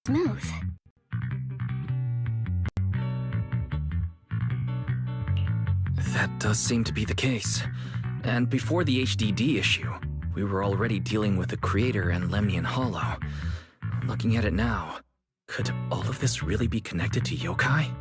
Smooth. That does seem to be the case. And before the HDD issue, we were already dealing with the Creator and Lemnian Hollow. Looking at it now, could all of this really be connected to yokai?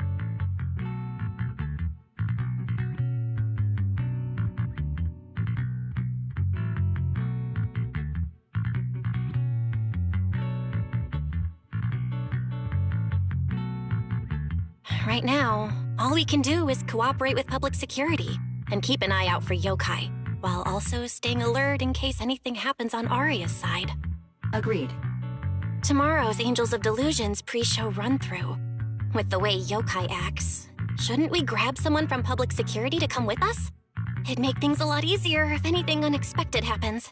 Right now, all we can do is cooperate with public security and keep an eye out for yokai, while also staying alert in case anything happens on Arya's side. Agreed. Tomorrow's Angels of Delusions pre-show run-through. With the way yokai acts, shouldn't we grab someone from public security to come with us? It'd make things a lot easier if anything unexpected happens.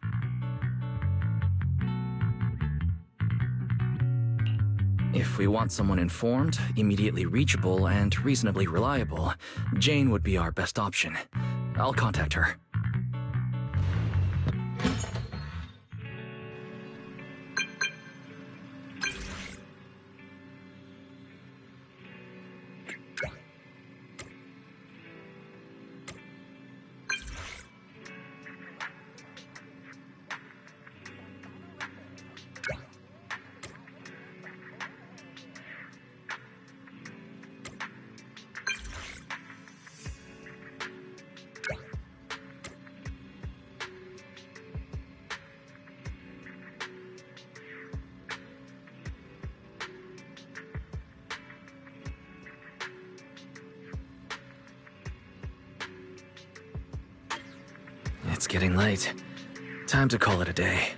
If we want someone informed, immediately reachable, and reasonably reliable, Jane would be our best option. I'll contact her. It's getting late. Time to call it a day.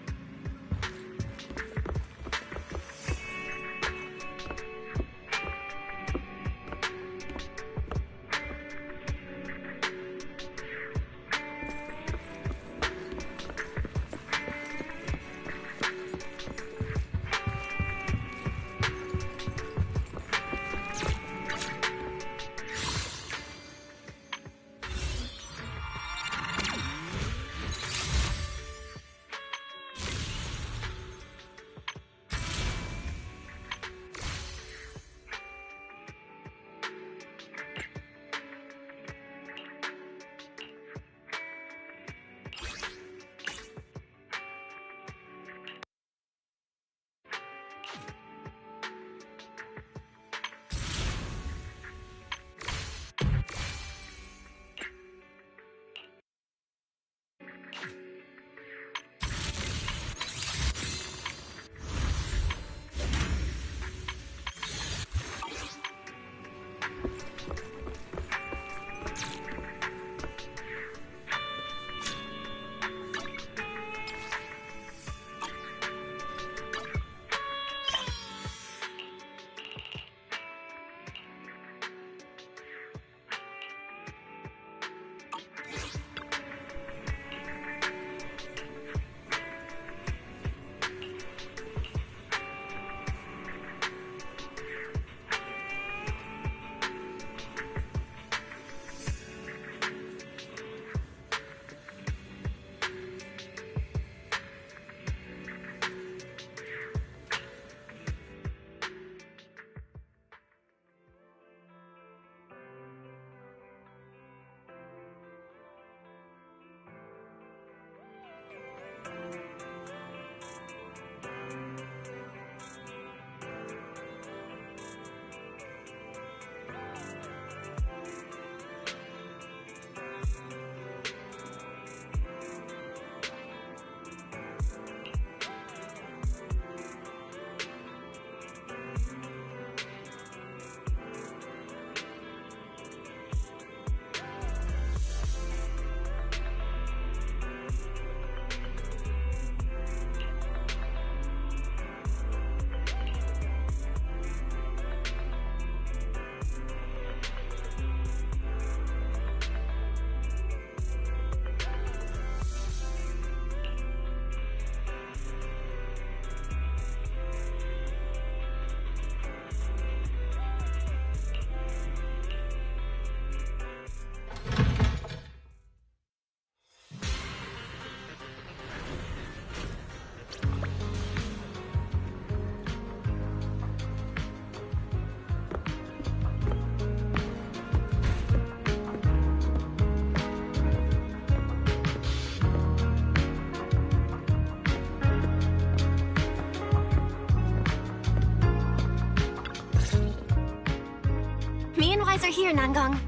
supplies are here, Nangong.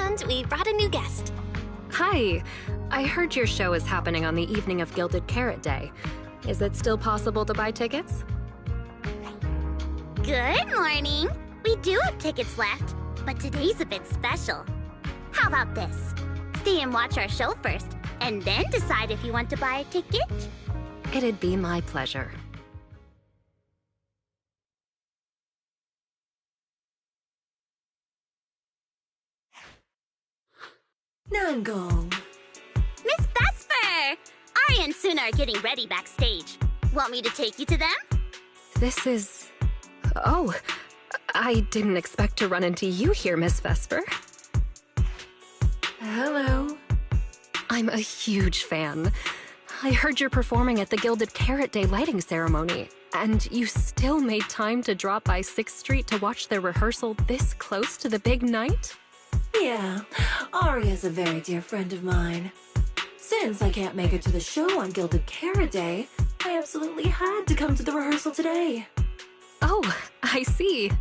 And we brought a new guest. Hi. I heard your show is happening on the evening of Gilded Carrot Day. Is it still possible to buy tickets? Good morning. We do have tickets left, but today's a bit special. How about this? Stay and watch our show first, and then decide if you want to buy a ticket. It'd be my pleasure. Nangong. Miss Vesper! Ari and Suna are getting ready backstage. Want me to take you to them? This is... Oh, I didn't expect to run into you here, Miss Vesper. Hello. I'm a huge fan. I heard you're performing at the Gilded Carrot Day lighting ceremony, and you still made time to drop by 6th Street to watch their rehearsal this close to the big night? Yeah, Aria's a very dear friend of mine. Since I can't make it to the show on Gilded Carrot Day, I absolutely had to come to the rehearsal today. Oh, I see.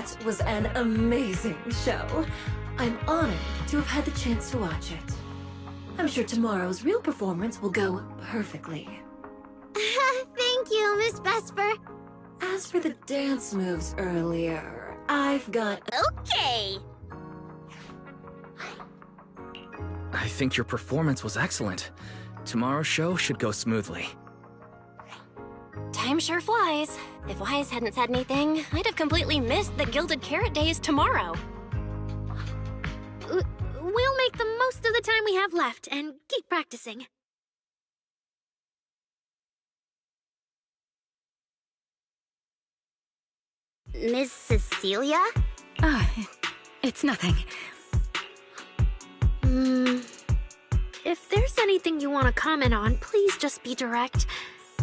That was an amazing show. I'm honored to have had the chance to watch it. I'm sure tomorrow's real performance will go perfectly. Thank you, Miss Vesper. As for the dance moves earlier, I've got... Okay. I think your performance was excellent. Tomorrow's show should go smoothly. Time sure flies. If Wise hadn't said anything, I'd have completely missed that Gilded Carrot Day is tomorrow. We'll make the most of the time we have left and keep practicing. Miss Cecilia? It's nothing. If there's anything you want to comment on, please just be direct.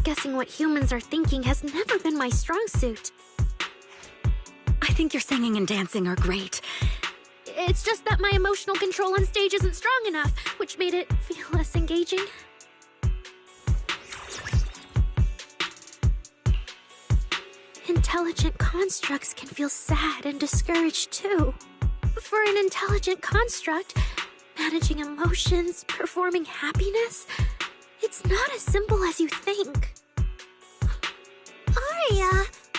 Guessing what humans are thinking has never been my strong suit. I think your singing and dancing are great. It's just that my emotional control on stage isn't strong enough, which made it feel less engaging. Intelligent constructs can feel sad and discouraged too. For an intelligent construct, managing emotions, performing happiness, it's not as simple as you think. Arya,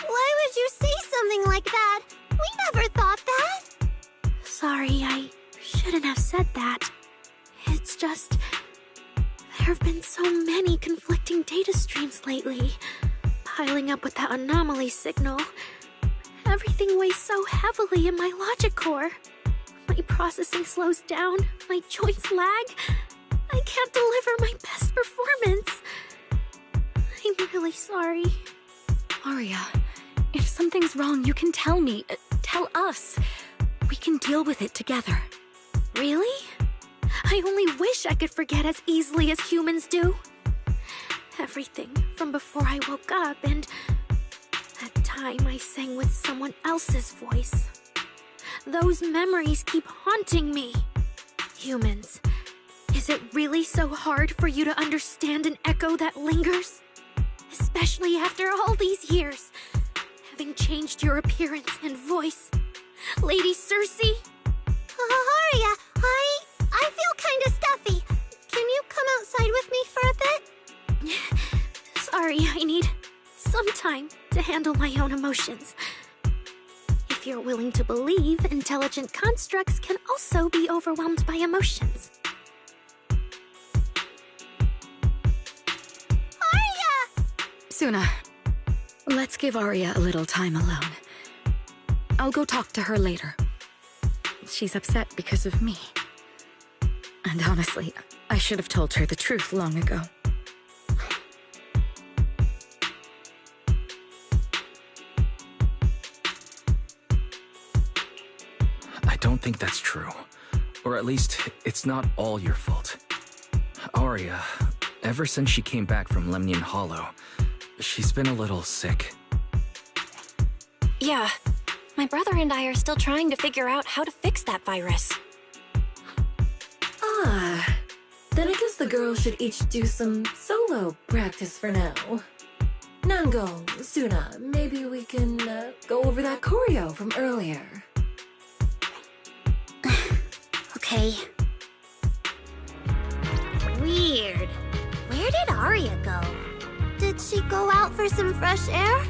why would you say something like that? We never thought that. Sorry, I shouldn't have said that. It's just... there have been so many conflicting data streams lately, piling up with that anomaly signal. Everything weighs so heavily in my logic core. My processing slows down, my joints lag. I can't deliver my best performance. I'm really sorry. Arya, if something's wrong, you can tell me. Tell us. We can deal with it together. Really? I only wish I could forget as easily as humans do. Everything from before I woke up and that time I sang with someone else's voice. Those memories keep haunting me. Humans, is it really so hard for you to understand an echo that lingers? Especially after all these years, having changed your appearance and voice. Lady Cersei? Arya, I feel kinda stuffy. Can you come outside with me for a bit? Sorry, I need some time to handle my own emotions. If you're willing to believe, intelligent constructs can also be overwhelmed by emotions. Arya! Suna, let's give Arya a little time alone. I'll go talk to her later. She's upset because of me. And honestly, I should have told her the truth long ago. I don't think that's true. Or at least, it's not all your fault. Arya, ever since she came back from Lemnian Hollow, she's been a little sick. Yeah, my brother and I are still trying to figure out how to fix that virus. Then I guess the girls should each do some solo practice for now. Nango, Suna, maybe we can go over that choreo from earlier. Okay. Weird. Where did Arya go? Did she go out for some fresh air?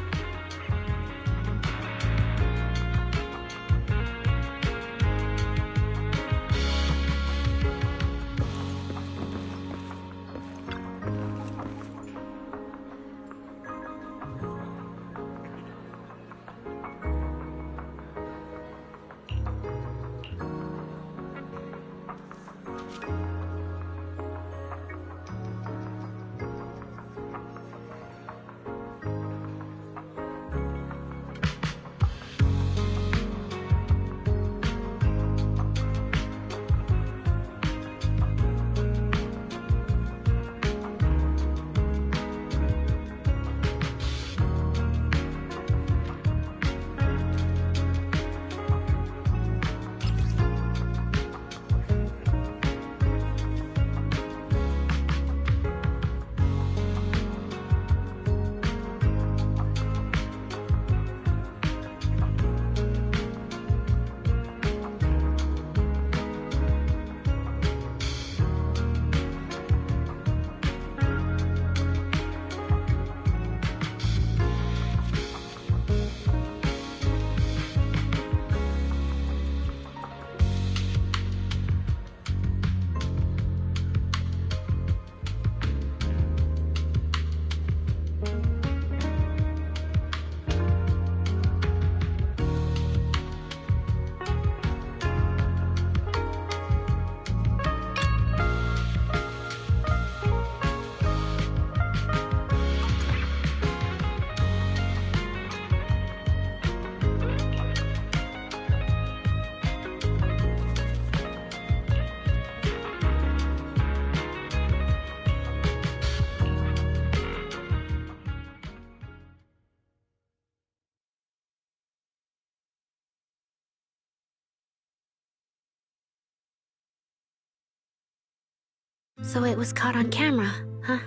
So it was caught on camera, huh?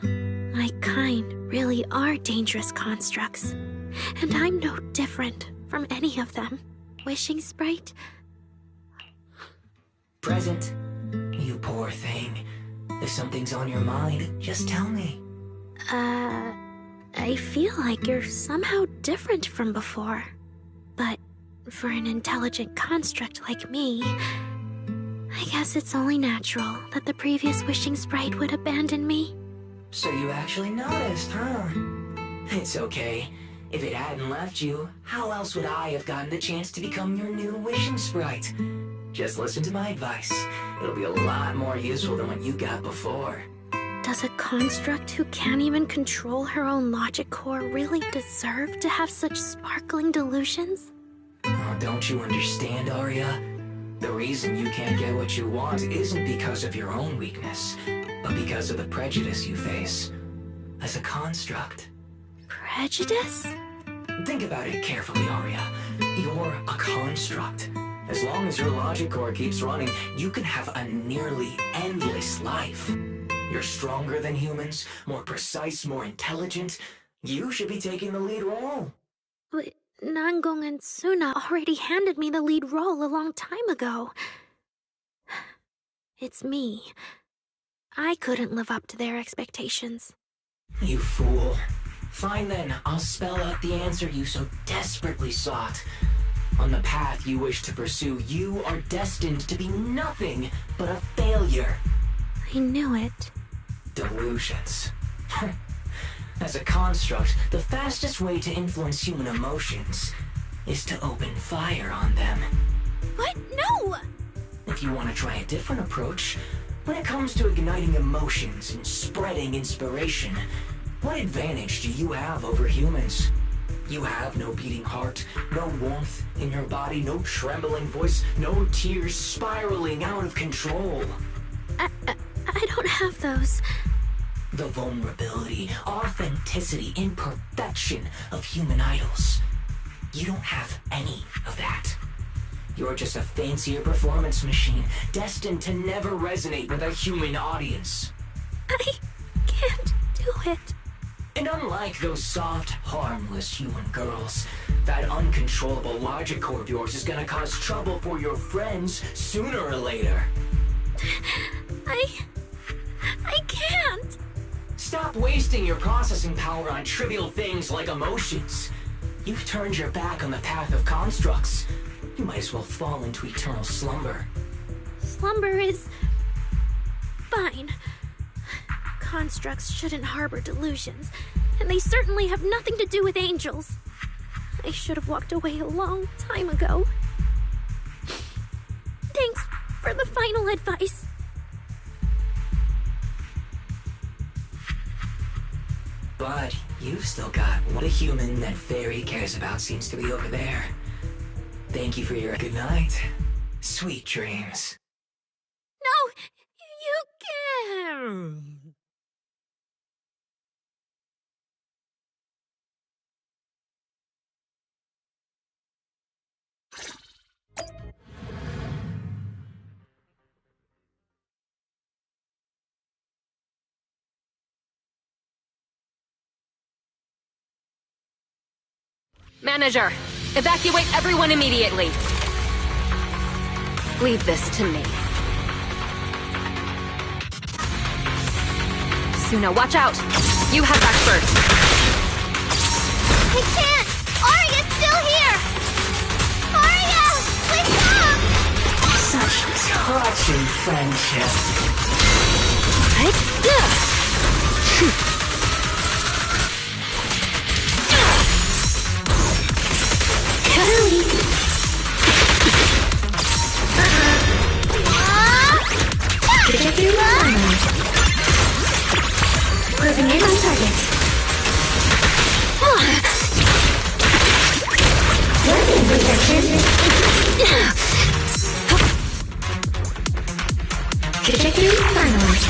My kind really are dangerous constructs. And I'm no different from any of them. Wishing Sprite? Present. You poor thing. If something's on your mind, just tell me. I feel like you're somehow different from before. But for an intelligent construct like me, I guess it's only natural that the previous Wishing Sprite would abandon me. So you actually noticed, huh? It's okay. If it hadn't left you, how else would I have gotten the chance to become your new Wishing Sprite? Just listen to my advice. It'll be a lot more useful than what you got before. Does a construct who can't even control her own logic core really deserve to have such sparkling delusions? Oh, don't you understand, Arya? The reason you can't get what you want isn't because of your own weakness, but because of the prejudice you face as a construct. Prejudice? Think about it carefully, Arya. You're a construct. As long as your logic core keeps running, you can have a nearly endless life. You're stronger than humans, more precise, more intelligent. You should be taking the lead role. But Nangong and Suna already handed me the lead role a long time ago. It's me. I couldn't live up to their expectations. You fool. Fine then, I'll spell out the answer you so desperately sought. On the path you wish to pursue, you are destined to be nothing but a failure. I knew it. Delusions. As a construct, the fastest way to influence human emotions is to open fire on them. What? No! If you want to try a different approach, when it comes to igniting emotions and spreading inspiration, what advantage do you have over humans? You have no beating heart, no warmth in your body, no trembling voice, no tears spiraling out of control. I don't have those. The vulnerability, authenticity, imperfection of human idols. You don't have any of that. You're just a fancier performance machine, destined to never resonate with a human audience. I can't do it. And unlike those soft, harmless human girls, that uncontrollable logic core of yours is gonna cause trouble for your friends sooner or later. I can't. Stop wasting your processing power on trivial things like emotions. You've turned your back on the path of constructs. You might as well fall into eternal slumber. Slumber is fine. Constructs shouldn't harbor delusions, and they certainly have nothing to do with angels. I should have walked away a long time ago. Thanks for the final advice. But you've still got what a human that Fairy cares about seems to be over there. Thank you for your good night. Sweet dreams. No, you can't. Manager, evacuate everyone immediately. Leave this to me. Suna, watch out! You head back first. I can't! Arya's still here! Arya! Wake up! Such touching friendship. Closing in on target. Working protection. Trajectory finalized.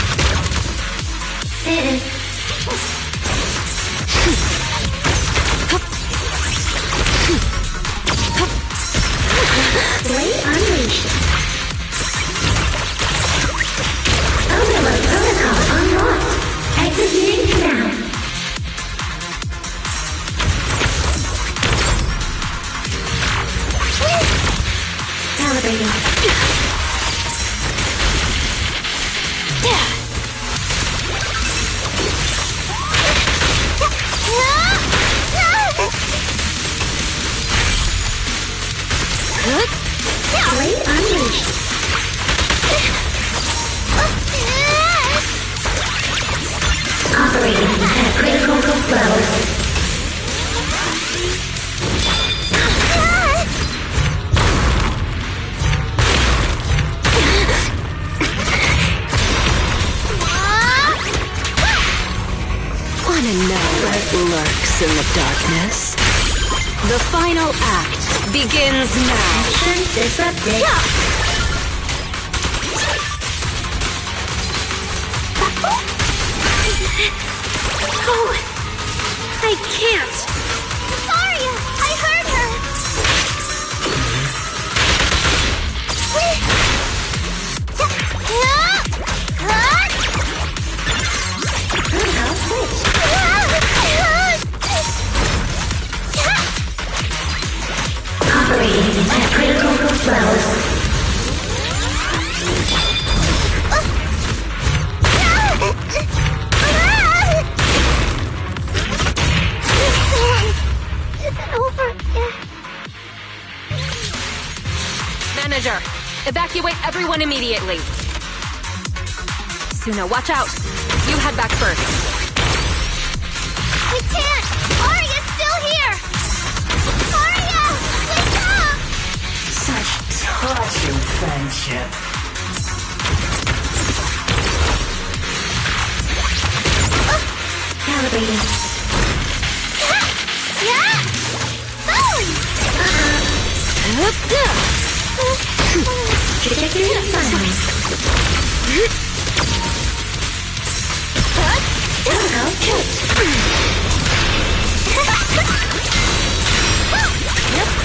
Blade unleashed. in the darkness. The final act begins now. Disrupted. Oh, I can't. Arya, I heard her! Operating at critical levels. Manager, evacuate everyone immediately. Suna, watch out. You head back first. We can't! Arya's still here! Arya! Wake up! Such touching friendship. Calibrating. Trajectory finalized.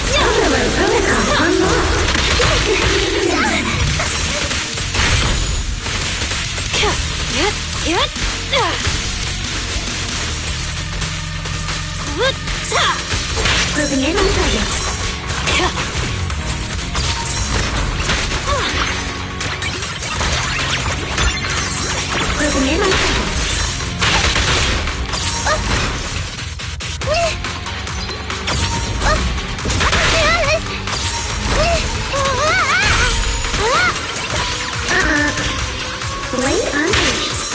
Cellular protocol unlocked. Closing in on target. Closing in on target. Blade unleashed.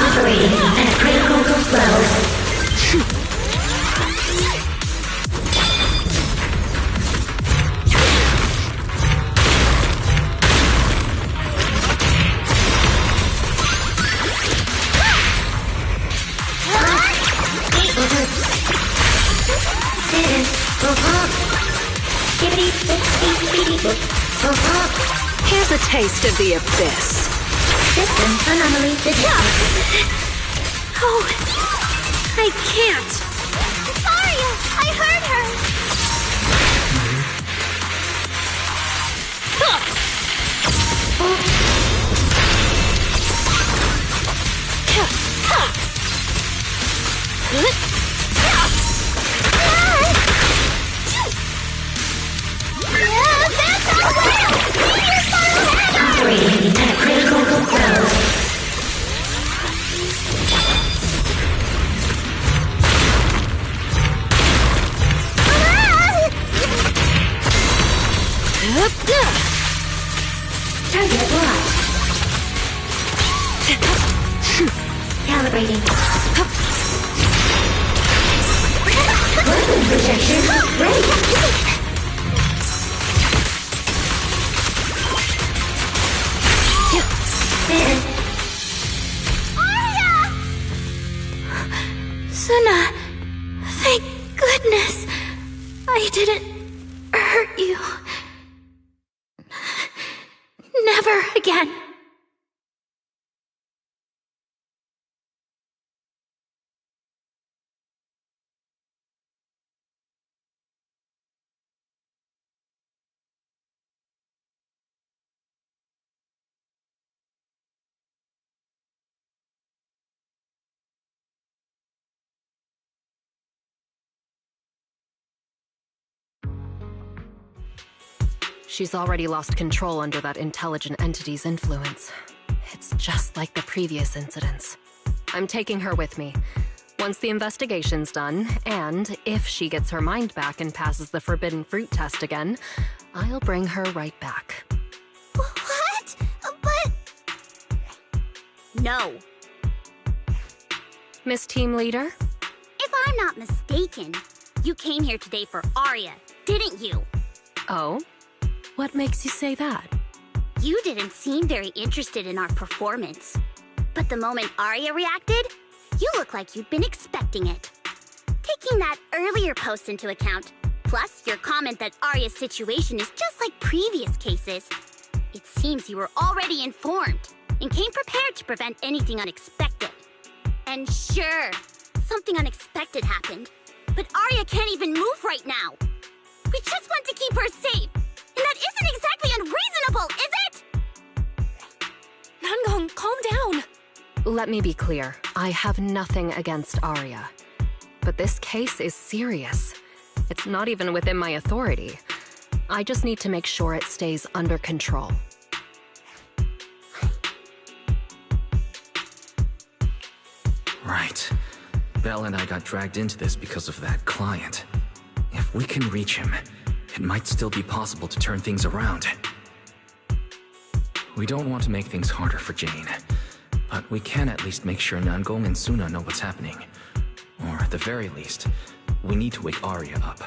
Operating at critical levels. Here's a taste of the abyss. System anomaly detected. Oh, I can't. Arya! I heard her! Operating at critical levels. Target locked. Calibrating. Weapon projection ready. Suna, thank goodness I didn't hurt you. Never again. She's already lost control under that intelligent entity's influence. It's just like the previous incidents. I'm taking her with me. Once the investigation's done, and if she gets her mind back and passes the forbidden fruit test again, I'll bring her right back. What? But... No. Miss Team Leader? If I'm not mistaken, you came here today for Arya, didn't you? Oh? What makes you say that? You didn't seem very interested in our performance. But the moment Arya reacted, you look like you'd been expecting it. Taking that earlier post into account, plus your comment that Arya's situation is just like previous cases, it seems you were already informed and came prepared to prevent anything unexpected. And sure, something unexpected happened, but Arya can't even move right now. We just want to keep her safe, and that isn't exactly unreasonable, is it? Nangong, calm down! Let me be clear. I have nothing against Arya. But this case is serious. It's not even within my authority. I just need to make sure it stays under control. Right. Belle and I got dragged into this because of that client. If we can reach him, it might still be possible to turn things around. We don't want to make things harder for Jane, but we can at least make sure Nangong and Suna know what's happening. Or at the very least, we need to wake Arya up.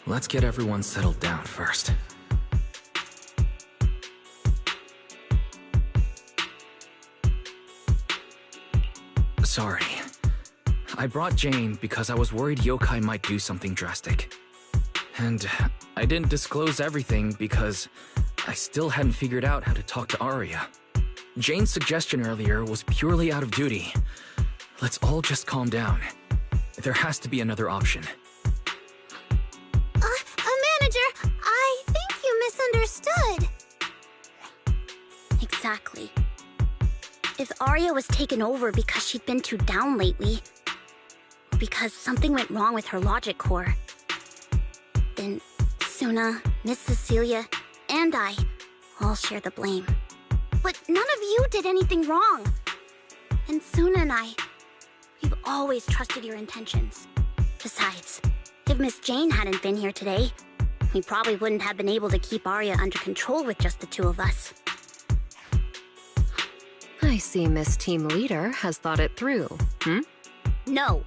Let's get everyone settled down first. Sorry. I brought Jane because I was worried Yokai might do something drastic. And I didn't disclose everything because I still hadn't figured out how to talk to Arya. Jane's suggestion earlier was purely out of duty. Let's all just calm down. There has to be another option. Manager, I think you misunderstood. Exactly. If Arya was taken over because she'd been too down lately, or because something went wrong with her logic core, then Suna, Miss Cecilia, and I all share the blame. But none of you did anything wrong. And Suna and we've always trusted your intentions. Besides, if Miss Jane hadn't been here today, we probably wouldn't have been able to keep Arya under control with just the two of us. I see Miss Team Leader has thought it through, No.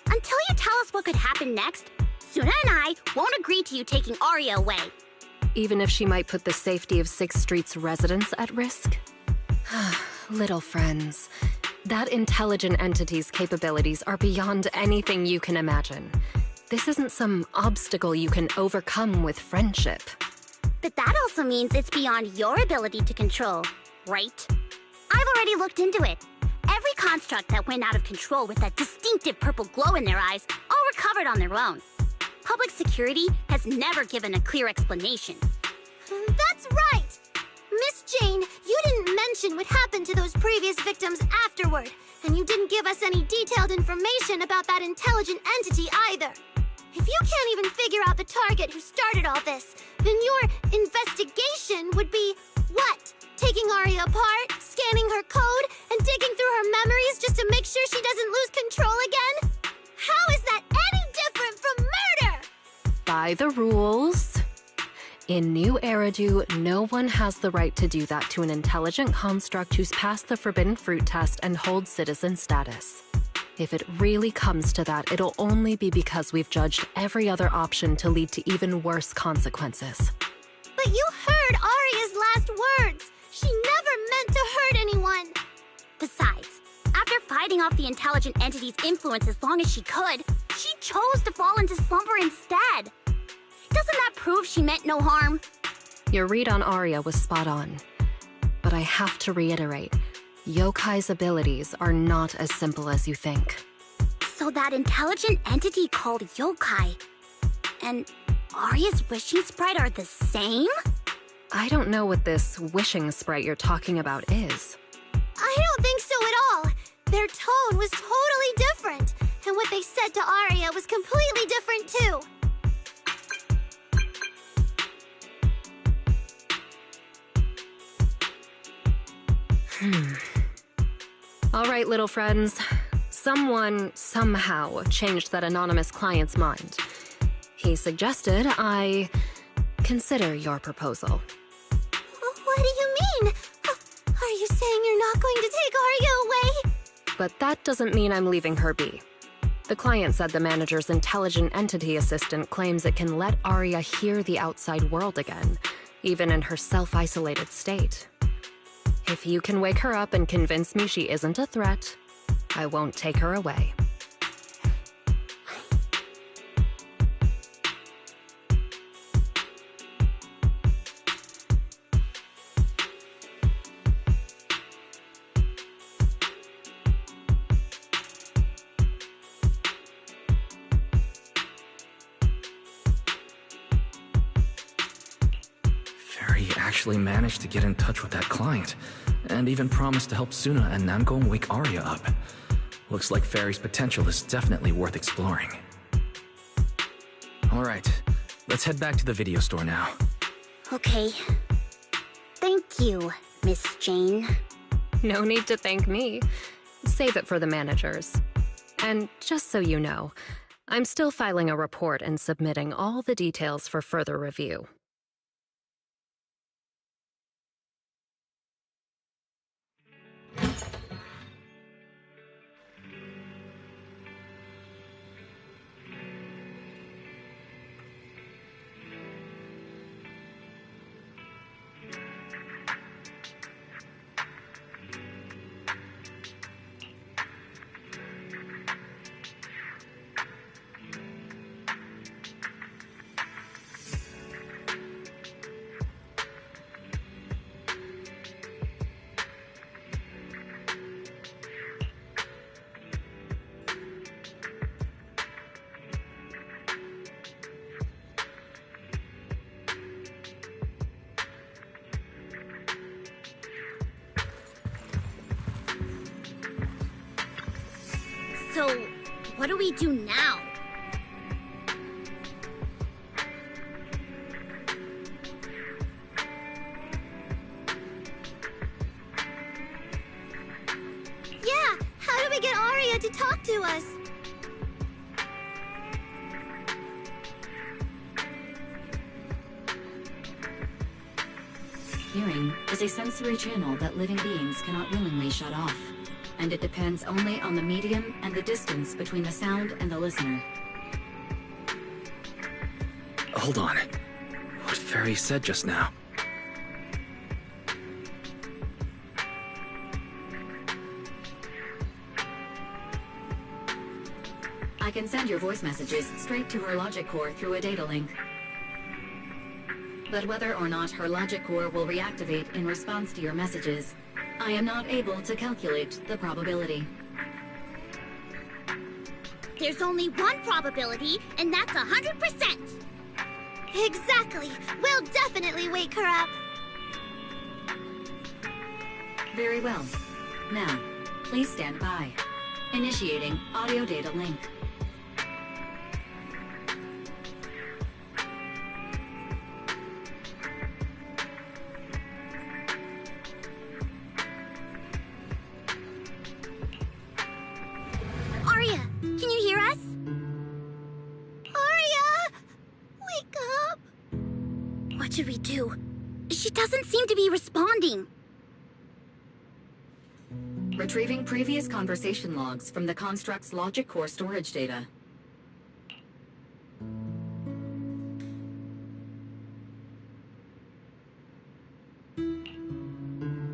Until you tell us what could happen next, Suna and I won't agree to you taking Arya away. Even if she might put the safety of 6th Street's residents at risk? Little friends, that intelligent entity's capabilities are beyond anything you can imagine. This isn't some obstacle you can overcome with friendship. But that also means it's beyond your ability to control, right? I've already looked into it. Every construct that went out of control with that distinctive purple glow in their eyes all recovered on their own. Public security has never given a clear explanation. That's right! Miss Jane, you didn't mention what happened to those previous victims afterward, and you didn't give us any detailed information about that intelligent entity either. If you can't even figure out the target who started all this, then your investigation would be what? Taking Arya apart, scanning her code, and digging through her memories just to make sure she doesn't lose control again? How is that any different from murder? By the rules. In New Eridu, no one has the right to do that to an intelligent construct who's passed the Forbidden Fruit test and holds citizen status. If it really comes to that, it'll only be because we've judged every other option to lead to even worse consequences. But you heard Arya's last words. She never meant to hurt anyone. Besides, after fighting off the intelligent entity's influence as long as she could, she chose to fall into slumber instead. Doesn't that prove she meant no harm? Your read on Arya was spot on. But I have to reiterate, Yokai's abilities are not as simple as you think. So that intelligent entity called Yokai and Arya's wishing sprite are the same? I don't know what this wishing sprite you're talking about is. I don't think so at all. Their tone was totally different, and what they said to Arya was completely different too. All right, little friends. Someone, somehow, changed that anonymous client's mind. He suggested I consider your proposal. What do you mean? Are you saying you're not going to take Arya away? But that doesn't mean I'm leaving her be. The client said the manager's intelligent entity assistant claims it can let Arya hear the outside world again, even in her self-isolated state. If you can wake her up and convince me she isn't a threat, I won't take her away. Fairy actually managed to get in touch with that client, and even promised to help Suna and Namgong wake Arya up. Looks like Fairy's potential is definitely worth exploring. Alright, let's head back to the video store now. Okay. Thank you, Miss Jane. No need to thank me. Save it for the managers. And just so you know, I'm still filing a report and submitting all the details for further review. So, what do we do now? Yeah, how do we get Arya to talk to us? Hearing is a sensory channel that living beings cannot willingly shut off, and it depends only on the medium and the distance between the sound and the listener. Hold on. What Fairy said just now? I can send your voice messages straight to her logic core through a data link. But whether or not her logic core will reactivate in response to your messages, I am not able to calculate the probability. There's only one probability, and that's 100%! Exactly. We'll definitely wake her up. Very well. Now, please stand by. Initiating audio data link. Arya, can you hear us? Arya! Wake up! What should we do? She doesn't seem to be responding. Retrieving previous conversation logs from the construct's logic core storage data.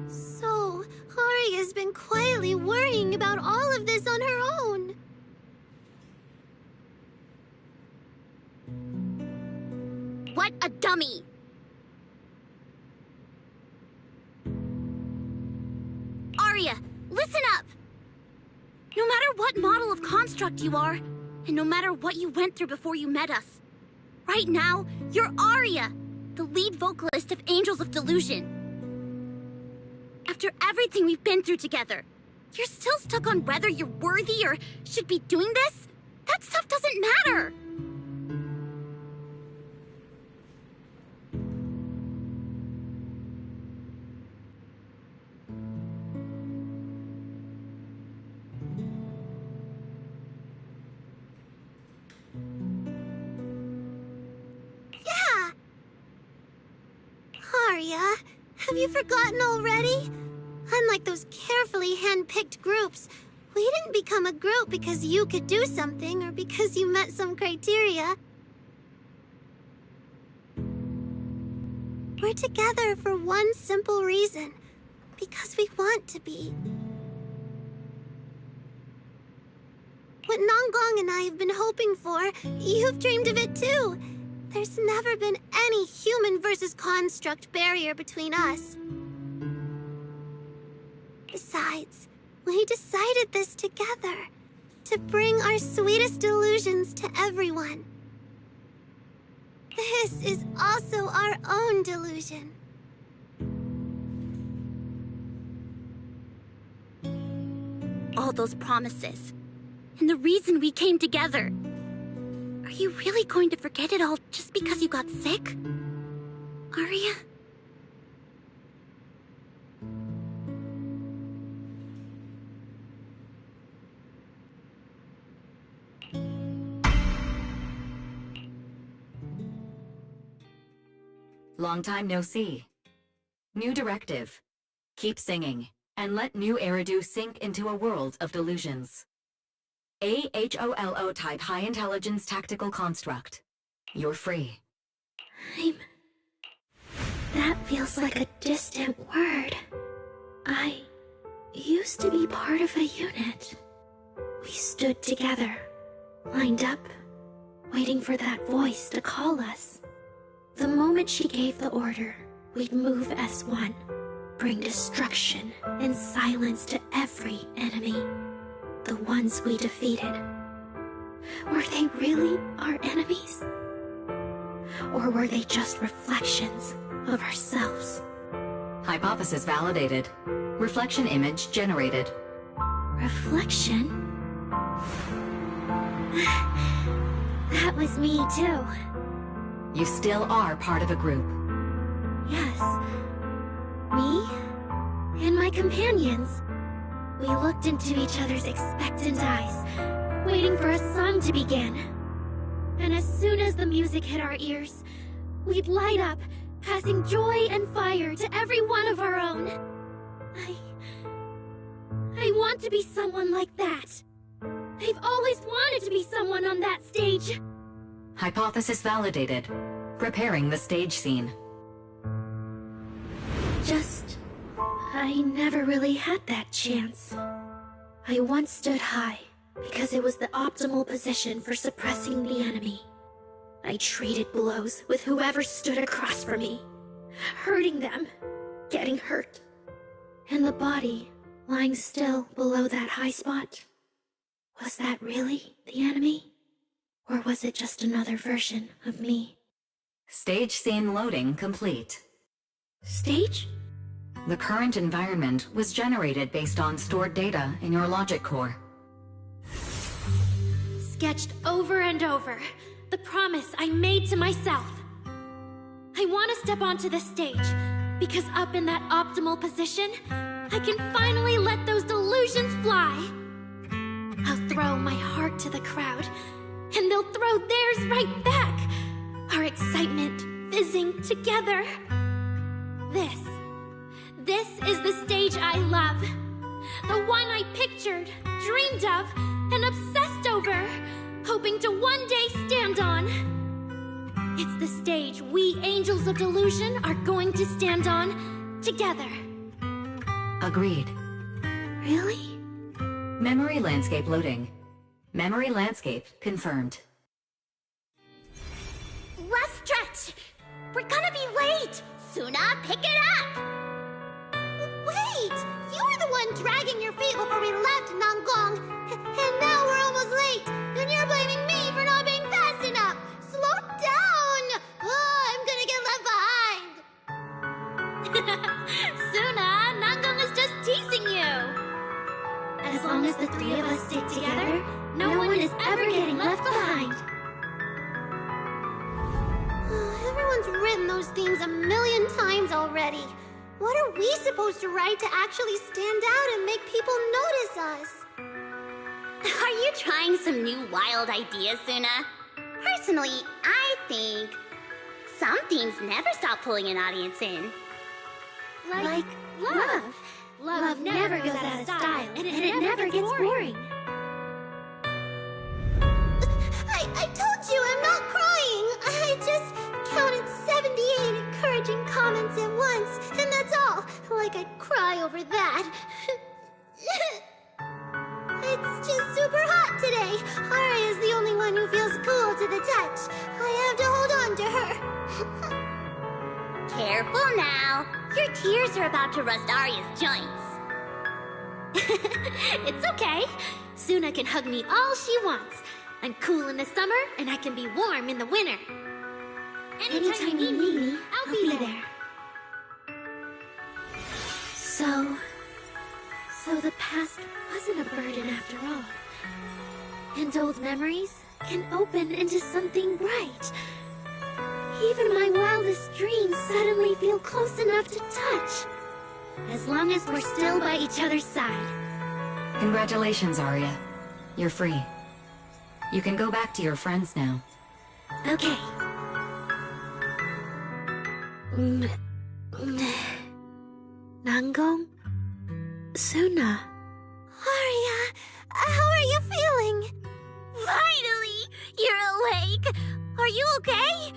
So, Arya's been quietly worrying about all of this on her own. What a dummy! Arya, listen up! No matter what model of construct you are, and no matter what you went through before you met us, right now, you're Arya, the lead vocalist of Angels of Delusion. After everything we've been through together, you're still stuck on whether you're worthy or should be doing this? That stuff doesn't matter! Yeah! Aria. Have you forgotten already? Unlike those carefully hand-picked groups, we didn't become a group because you could do something or because you met some criteria. We're together for one simple reason. Because we want to be. What Nongong and I have been hoping for, you've dreamed of it too. There's never been any human versus construct barrier between us. Besides, we decided this together, to bring our sweetest delusions to everyone. This is also our own delusion. All those promises, and the reason we came together. Are you really going to forget it all just because you got sick? Aria? Long time no see. New directive. Keep singing, and let new Eridu sink into a world of delusions. AHOLO type high intelligence tactical construct. You're free. That feels like a distant word. I used to be part of a unit. We stood together, lined up, waiting for that voice to call us. The moment she gave the order, we'd move as one, bring destruction and silence to every enemy. The ones we defeated. Were they really our enemies? Or were they just reflections of ourselves? Hypothesis validated. Reflection image generated. Reflection? That was me too. You still are part of a group. Yes. Me and my companions. We looked into each other's expectant eyes, waiting for a song to begin. And as soon as the music hit our ears, we'd light up, passing joy and fire to every one of our own. I want to be someone like that. I've always wanted to be someone on that stage. Hypothesis validated. Preparing the stage scene. I never really had that chance. I once stood high because it was the optimal position for suppressing the enemy. I traded blows with whoever stood across from me, hurting them, getting hurt. And the body lying still below that high spot. Was that really the enemy? Or was it just another version of me? Stage scene loading complete. Stage? The current environment was generated based on stored data in your logic core. Sketched over and over, the promise I made to myself. I want to step onto the stage, because up in that optimal position, I can finally let those delusions fly. I'll throw my heart to the crowd, and they'll throw theirs right back. Our excitement fizzing together. This is the stage I love. The one I pictured, dreamed of, and obsessed over, hoping to one day stand on. It's the stage we Angels of Delusion are going to stand on together. Agreed. Really? Memory landscape loading. Memory landscape confirmed. Last stretch! We're gonna be late! Suna, pick it up! Wait! You were the one dragging your feet before we left Nongong! And now we're almost late! And you're blaming me for not being fast enough! Slow down! Oh, I'm gonna get left behind! Suna, Nongong is just teasing you! As long as the three of us stick together, no one is ever getting left behind! Everyone's written those themes a million times already. What are we supposed to write to actually stand out and make people notice us? Are you trying some new wild ideas, Suna? Personally, I think some themes never stop pulling an audience in. Like love. Love never goes out of style, and it never gets boring. I told you I'm not crying. I just counted 78 encouraging comments at once, and that's all. Like I'd cry over that. It's just super hot today. Aria's the only one who feels cool to the touch. I have to hold on to her. Careful now. Your tears are about to rust Arya's joints. It's okay. Suna can hug me all she wants. I'm cool in the summer, and I can be warm in the winter. Anytime you need me, I'll be there. So the past wasn't a burden after all. And old memories can open into something bright. Even my wildest dreams suddenly feel close enough to touch. As long as we're still by each other's side. Congratulations, Arya. You're free. You can go back to your friends now. Okay. Nangong? Suna? Arya, how are you feeling? Finally! You're awake! Are you okay?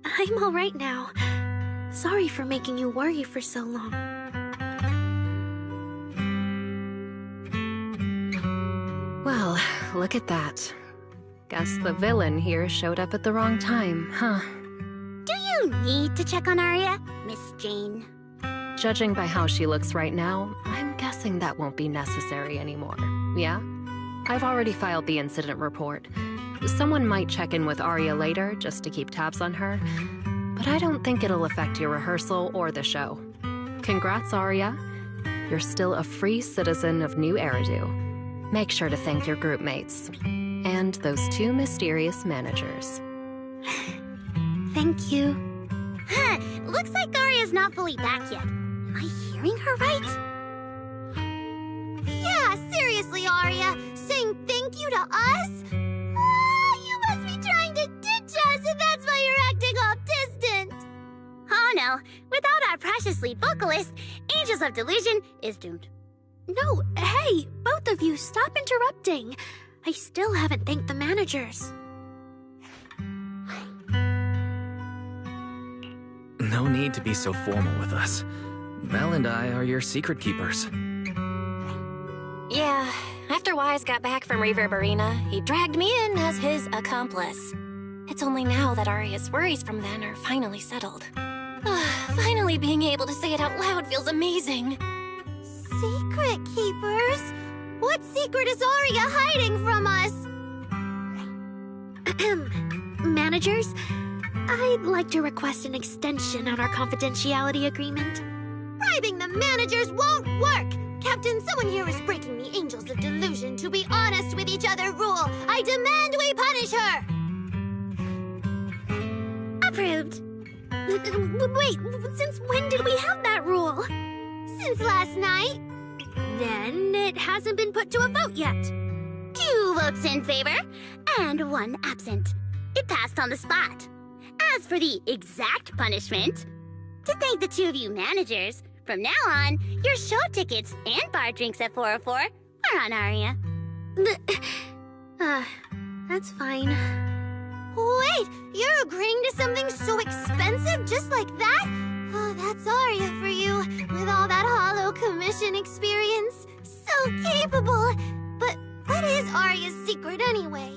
I'm all right now. Sorry for making you worry for so long. Well, look at that. Guess the villain here showed up at the wrong time, huh? Do you need to check on Arya, Miss Jane? Judging by how she looks right now, I'm guessing that won't be necessary anymore. Yeah? I've already filed the incident report. Someone might check in with Arya later just to keep tabs on her, but I don't think it'll affect your rehearsal or the show. Congrats, Arya. You're still a free citizen of New Eridu. Make sure to thank your group mates. And those two mysterious managers. Thank you. Huh, looks like Arya's not fully back yet. Am I hearing her right? Yeah, seriously, Arya. Saying thank you to us? You must be trying to ditch us, and that's why you're acting all distant. Oh no, without our precious lead vocalist, Angels of Delusion is doomed. No, hey, both of you, stop interrupting. I still haven't thanked the managers. No need to be so formal with us. Mel and I are your secret keepers. Yeah, after Wise got back from Reverberina, he dragged me in as his accomplice. It's only now that Arya's worries from then are finally settled. Finally being able to say it out loud feels amazing. Secret keepers? What secret is Arya hiding from us? Managers, I'd like to request an extension on our confidentiality agreement. Bribing the managers won't work! Captain, someone here is breaking the Angels of Delusion to be honest with each other rule. I demand we punish her! Approved. Wait, since when did we have that rule? Since last night. Then it hasn't been put to a vote yet. 2 votes in favor, and 1 absent. It passed on the spot. As for the exact punishment, to thank the 2 of you managers, from now on, your show tickets and bar drinks at 404 are on Arya. That's fine. Wait, you're agreeing to something so expensive just like that? Oh, that's Arya for you, with all that hollow commission experience. So capable. But what is Arya's secret anyway?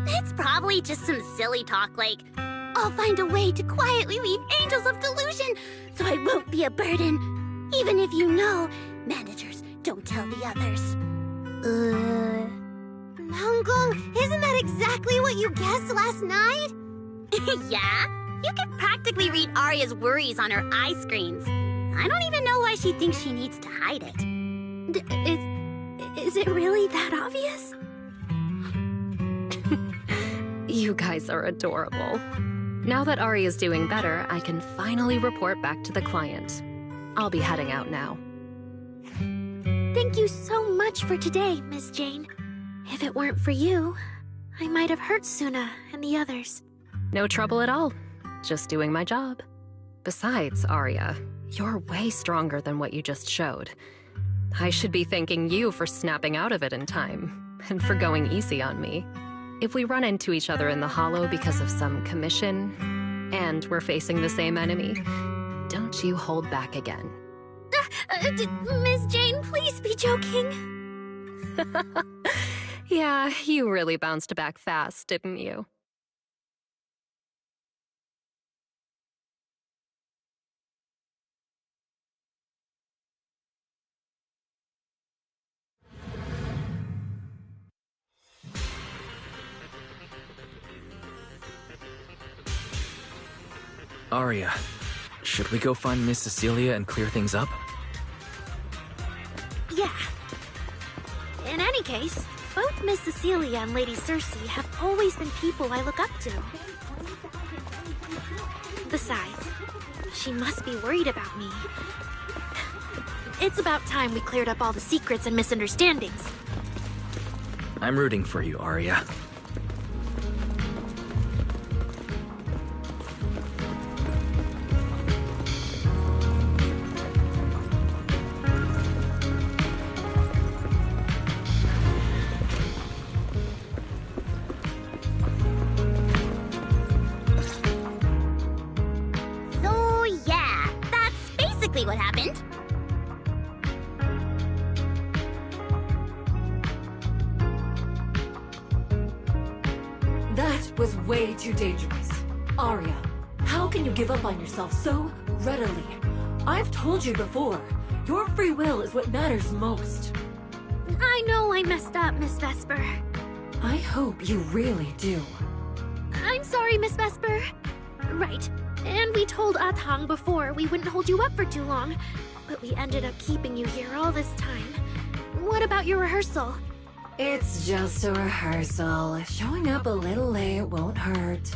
It's probably just some silly talk like, I'll find a way to quietly leave Angels of Delusion so I won't be a burden. Even if you know, managers don't tell the others. Nangong, isn't that exactly what you guessed last night? Yeah? You can practically read Arya's worries on her eye screens. I don't even know why she thinks she needs to hide it. Is it really that obvious? You guys are adorable. Now that Arya's doing better, I can finally report back to the client. I'll be heading out now. Thank you so much for today, Miss Jane. If it weren't for you, I might have hurt Suna and the others. No trouble at all. Just doing my job. Besides, Arya, You're way stronger than what you just showed. I should be thanking you for snapping out of it in time, and for going easy on me. If we run into each other in the Hollow because of some commission, and we're facing the same enemy, don't you hold back again. Miss Jane, please be joking. Yeah, you really bounced back fast, didn't you? Arya, should we go find Miss Cecilia and clear things up? Yeah. In any case, both Miss Cecilia and Lady Cersei have always been people I look up to. Besides, she must be worried about me. It's about time we cleared up all the secrets and misunderstandings. I'm rooting for you, Arya. So yeah, that's basically what happened. That was way too dangerous. Arya, how can you give up on yourself so readily? I've told you before, your free will is what matters most. I know I messed up, Miss Vesper. I hope you really do. I'm sorry, Miss Vesper. Right. And we told Atang before we wouldn't hold you up for too long, but we ended up keeping you here all this time. What about your rehearsal? It's just a rehearsal. Showing up a little late won't hurt.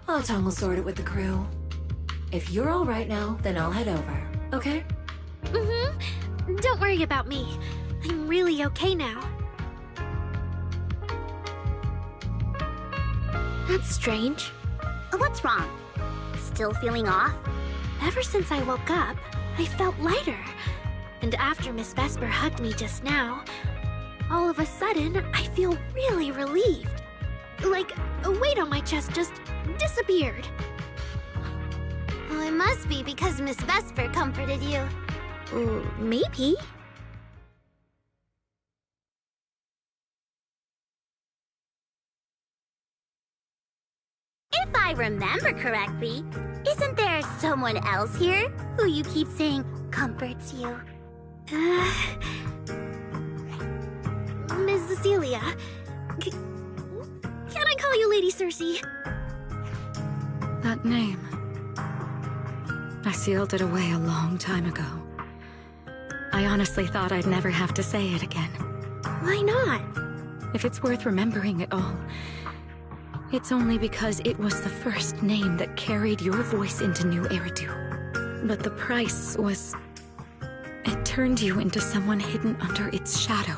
Atang will sort it with the crew. If you're all right now, then I'll head over, okay? Mm-hmm. Don't worry about me. I'm really okay now. That's strange. What's wrong? Still feeling off? Ever since I woke up, I felt lighter. And after Miss Vesper hugged me just now, all of a sudden, I feel really relieved. Like a weight on my chest just disappeared. Well, it must be because Miss Vesper comforted you. Maybe. If I remember correctly, isn't there someone else here who you keep saying comforts you? Miss Cecilia. Can I call you Lady Cersei? That name. I sealed it away a long time ago. I honestly thought I'd never have to say it again. Why not? If it's worth remembering at all, it's only because it was the first name that carried your voice into New Eridu. But the price was... it turned you into someone hidden under its shadow.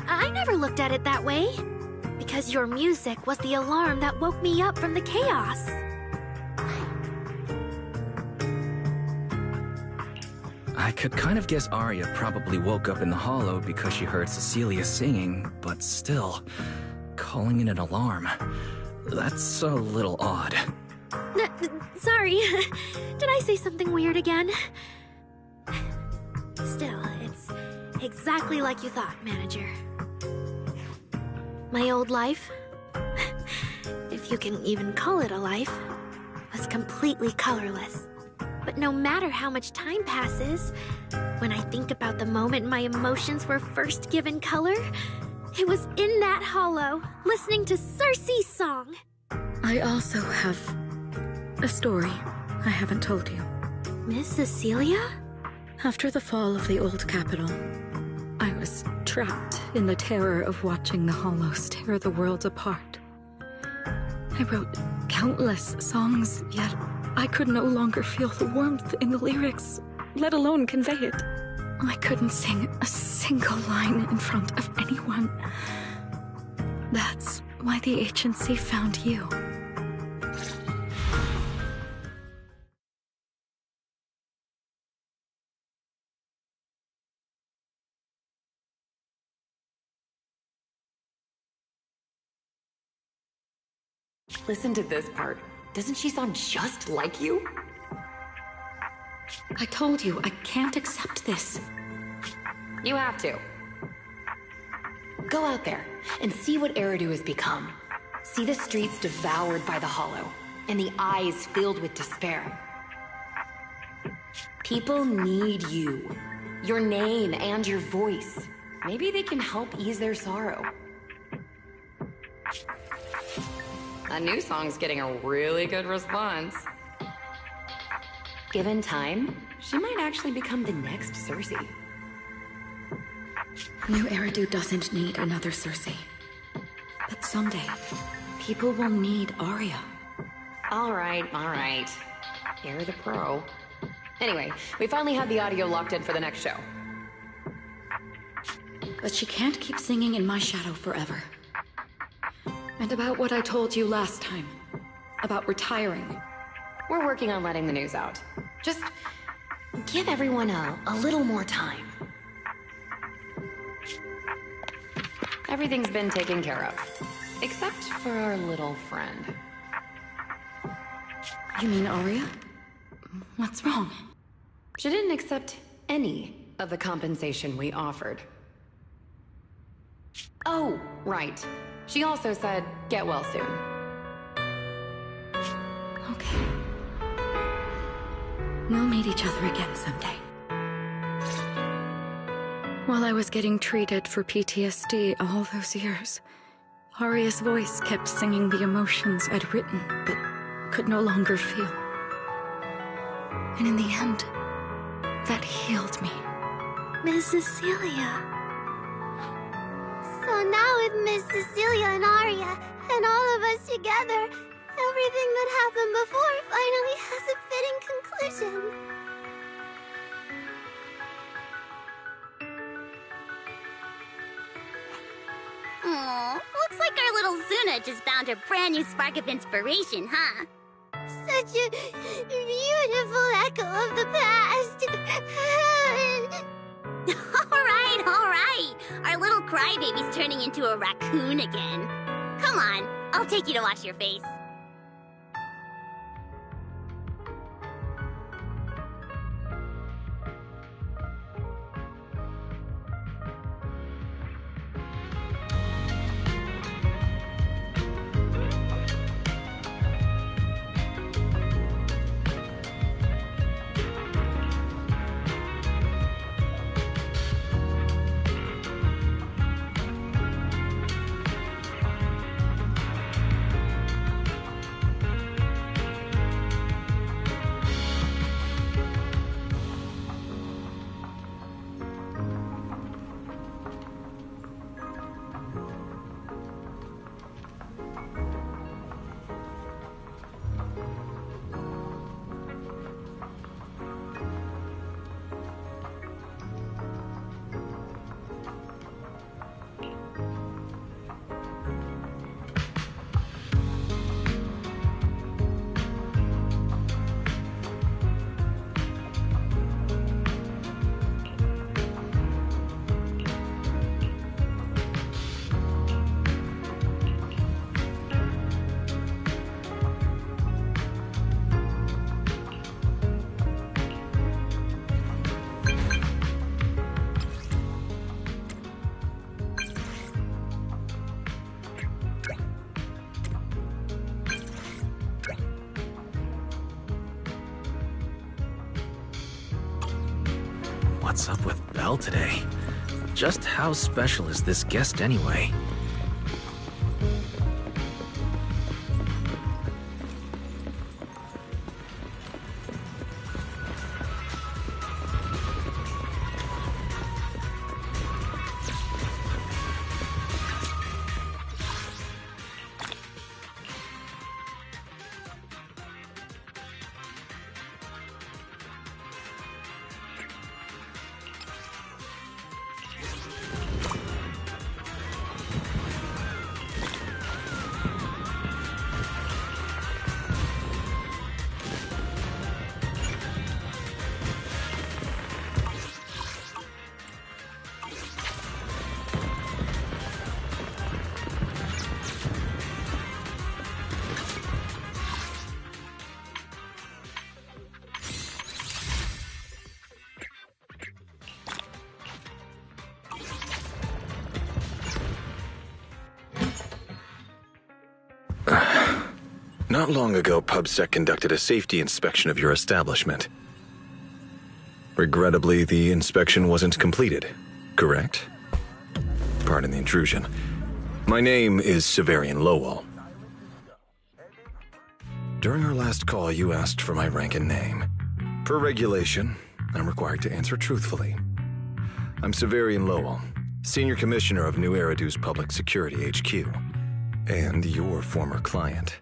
I never looked at it that way. Because your music was the alarm that woke me up from the chaos. I could kind of guess Arya probably woke up in the Hollow because she heard Cecilia singing, but still, calling it an alarm. That's a little odd. Sorry. Did I say something weird again? Still, it's exactly like you thought, Manager. My old life, if you can even call it a life, was completely colorless. But no matter how much time passes, when I think about the moment my emotions were first given color, it was in that hollow, listening to Cersei's song. I also have a story I haven't told you. Miss Cecilia? After the fall of the old capital, I was trapped in the terror of watching the Hollows tear the world apart. I wrote countless songs, yet I could no longer feel the warmth in the lyrics, let alone convey it. I couldn't sing a single line in front of anyone. That's why the agency found you. Listen to this part. Doesn't she sound just like you? I told you, I can't accept this. You have to. Go out there and see what Eridu has become. See the streets devoured by the Hollow, and the eyes filled with despair. People need you. Your name and your voice. Maybe they can help ease their sorrow. A new song's getting a really good response. Given time, she might actually become the next Cersei. New Eridu doesn't need another Cersei. But someday, people will need Arya. All right. You're the pro. Anyway, we finally have the audio locked in for the next show. But she can't keep singing in my shadow forever. And about what I told you last time. About retiring. We're working on letting the news out. Just give everyone a little more time. Everything's been taken care of. Except for our little friend. You mean Arya? What's wrong? She didn't accept any of the compensation we offered. Oh, right. She also said, get well soon. Okay. We'll meet each other again someday. While I was getting treated for PTSD all those years, Arya's voice kept singing the emotions I'd written, but could no longer feel. And in the end, that healed me. Miss Cecilia. So now with Miss Cecilia and Arya, and all of us together, everything that happened before finally has a fitting conclusion. Aw, looks like our little Zuna just found a brand new spark of inspiration, huh? Such a beautiful echo of the past. All right. Our little crybaby's turning into a raccoon again. Come on, I'll take you to wash your face. What's up with Belle today? Just how special is this guest anyway? Not long ago, PubSec conducted a safety inspection of your establishment. Regrettably, the inspection wasn't completed, correct? Pardon the intrusion. My name is Severian Lowell. During our last call, you asked for my rank and name. Per regulation, I'm required to answer truthfully. I'm Severian Lowell, Senior Commissioner of New Eridu's Public Security HQ, and your former client.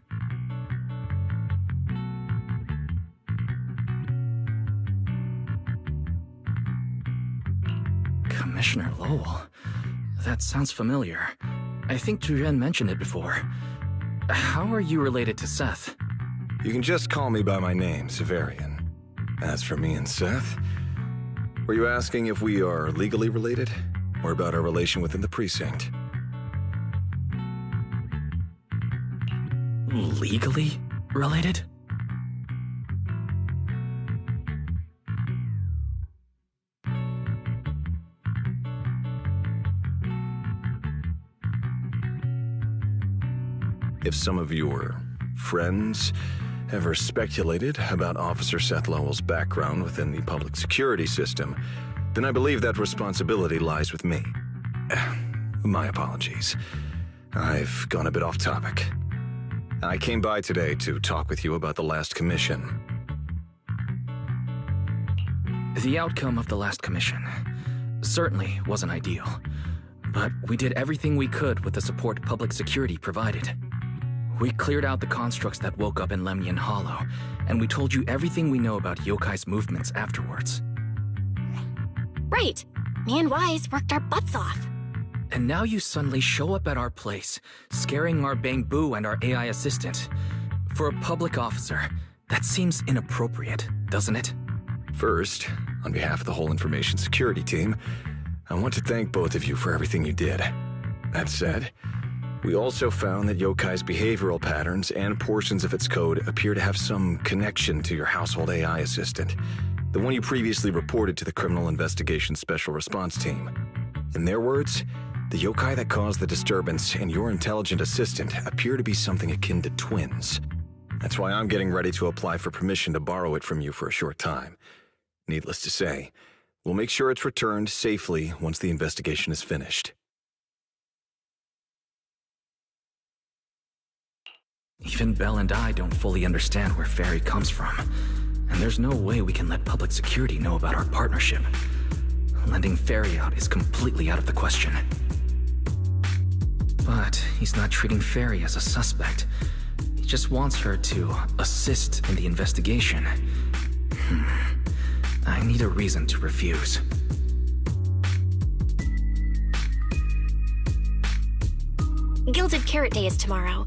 Commissioner Lowell? That sounds familiar. I think Tuyen mentioned it before. How are you related to Seth? You can just call me by my name, Severian. As for me and Seth, were you asking if we are legally related, or about our relation within the precinct? Legally related? If some of your friends ever speculated about Officer Seth Lowell's background within the public security system, then I believe that responsibility lies with me. My apologies. I've gone a bit off topic. I came by today to talk with you about the last commission. The outcome of the last commission certainly wasn't ideal, but we did everything we could with the support public security provided. We cleared out the constructs that woke up in Lemnian Hollow, and we told you everything we know about Yokai's movements afterwards. Right. Me and Wise worked our butts off. And now you suddenly show up at our place, scaring our Bangbu and our AI assistant. For a public officer, that seems inappropriate, doesn't it? First, on behalf of the whole information security team, I want to thank both of you for everything you did. That said, we also found that Yokai's behavioral patterns and portions of its code appear to have some connection to your household AI assistant, the one you previously reported to the Criminal Investigation Special Response Team. In their words, the yokai that caused the disturbance and your intelligent assistant appear to be something akin to twins. That's why I'm getting ready to apply for permission to borrow it from you for a short time. Needless to say, we'll make sure it's returned safely once the investigation is finished. Even Belle and I don't fully understand where Fairy comes from, and there's no way we can let public security know about our partnership. Lending Fairy out is completely out of the question. But he's not treating Fairy as a suspect. He just wants her to assist in the investigation. I need a reason to refuse. Gilded Carrot Day is tomorrow.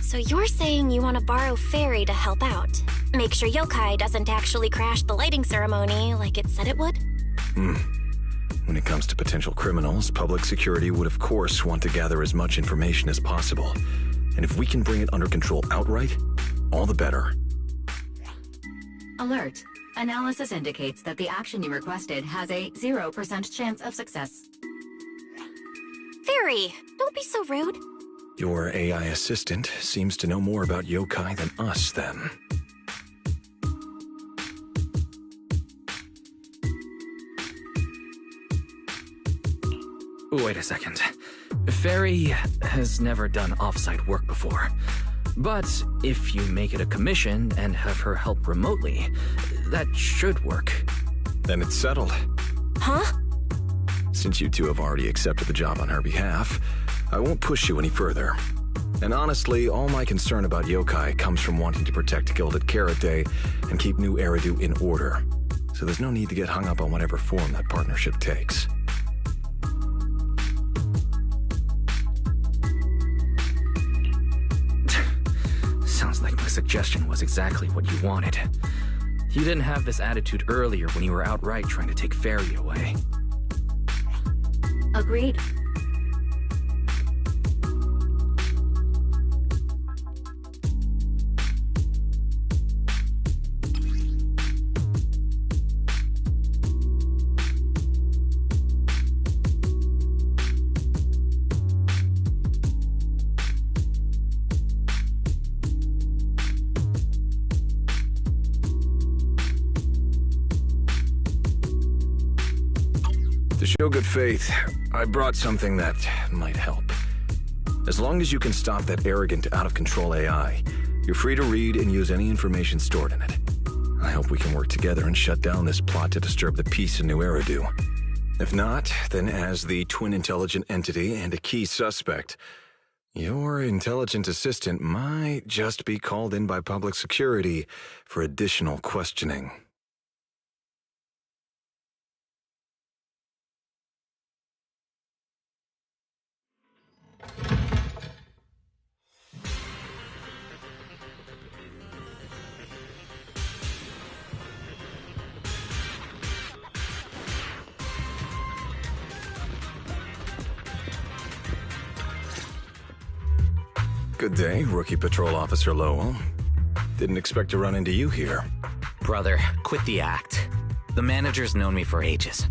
So you're saying you want to borrow Fairy to help out? Make sure Yokai doesn't actually crash the lighting ceremony like it said it would? When it comes to potential criminals, public security would of course want to gather as much information as possible. And if we can bring it under control outright, all the better. Alert. Analysis indicates that the action you requested has a 0% chance of success. Fairy, don't be so rude. Your AI assistant seems to know more about yokai than us, then. Wait a second. Fairy has never done off-site work before. But if you make it a commission and have her help remotely, that should work. Then it's settled. Huh? Since you two have already accepted the job on her behalf, I won't push you any further. And honestly, all my concern about yokai comes from wanting to protect Gilded Carrot Day and keep New Eridu in order. So there's no need to get hung up on whatever form that partnership takes. Sounds like my suggestion was exactly what you wanted. You didn't have this attitude earlier when you were outright trying to take Fairy away. Agreed. To show good faith, I brought something that might help. As long as you can stop that arrogant, out-of-control AI, you're free to read and use any information stored in it. I hope we can work together and shut down this plot to disturb the peace in New Eridu. If not, then as the twin intelligent entity and a key suspect, your intelligent assistant might just be called in by public security for additional questioning. Good day, Rookie Patrol Officer Lowell. Didn't expect to run into you here. Brother, quit the act. The manager's known me for ages.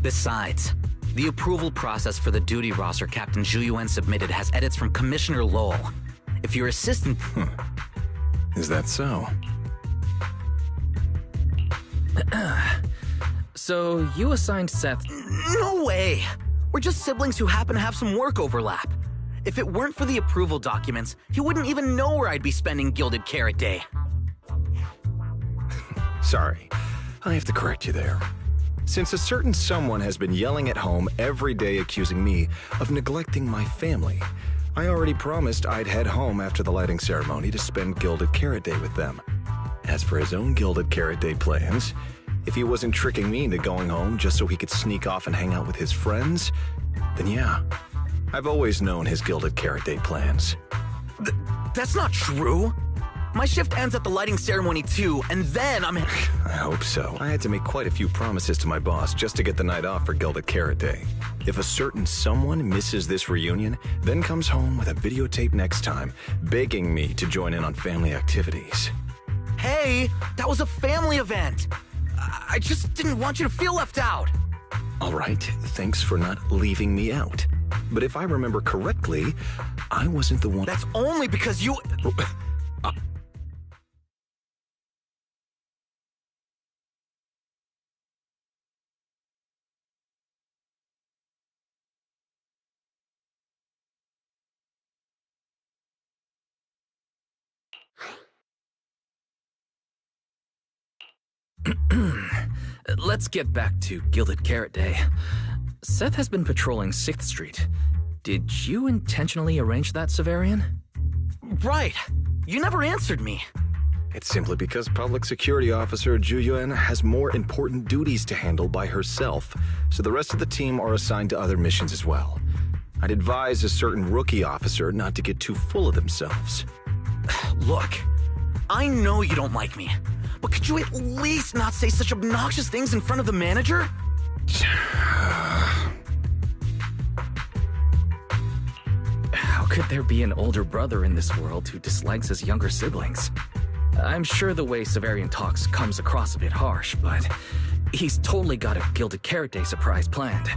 Besides, the approval process for the duty roster Captain Zhu submitted has edits from Commissioner Lowell. If your assistant... Is that so? So, you assigned Seth... No way! We're just siblings who happen to have some work overlap. If it weren't for the approval documents, he wouldn't even know where I'd be spending Gilded Carrot Day. Sorry, I have to correct you there. Since a certain someone has been yelling at home every day accusing me of neglecting my family, I already promised I'd head home after the lighting ceremony to spend Gilded Carrot Day with them. As for his own Gilded Carrot Day plans, if he wasn't tricking me into going home just so he could sneak off and hang out with his friends, then yeah. I've always known his Gilded Carrot Day plans. That's not true. My shift ends at the lighting ceremony too, and then I'm... I hope so. I had to make quite a few promises to my boss just to get the night off for Gilded Carrot Day. If a certain someone misses this reunion, then comes home with a videotape next time, begging me to join in on family activities. Hey, that was a family event. I just didn't want you to feel left out. All right, thanks for not leaving me out. But if I remember correctly, I wasn't the one... That's only because you... Let's get back to Gilded Carrot Day. Seth has been patrolling 6th Street. Did you intentionally arrange that, Severian? Right. You never answered me. It's simply because Public Security Officer Zhu Yuan has more important duties to handle by herself, so the rest of the team are assigned to other missions as well. I'd advise a certain rookie officer not to get too full of themselves. Look, I know you don't like me, but could you at least not say such obnoxious things in front of the manager? How could there be an older brother in this world who dislikes his younger siblings? I'm sure the way Severian talks comes across a bit harsh, but he's totally got a Gilded Carrot Day surprise planned.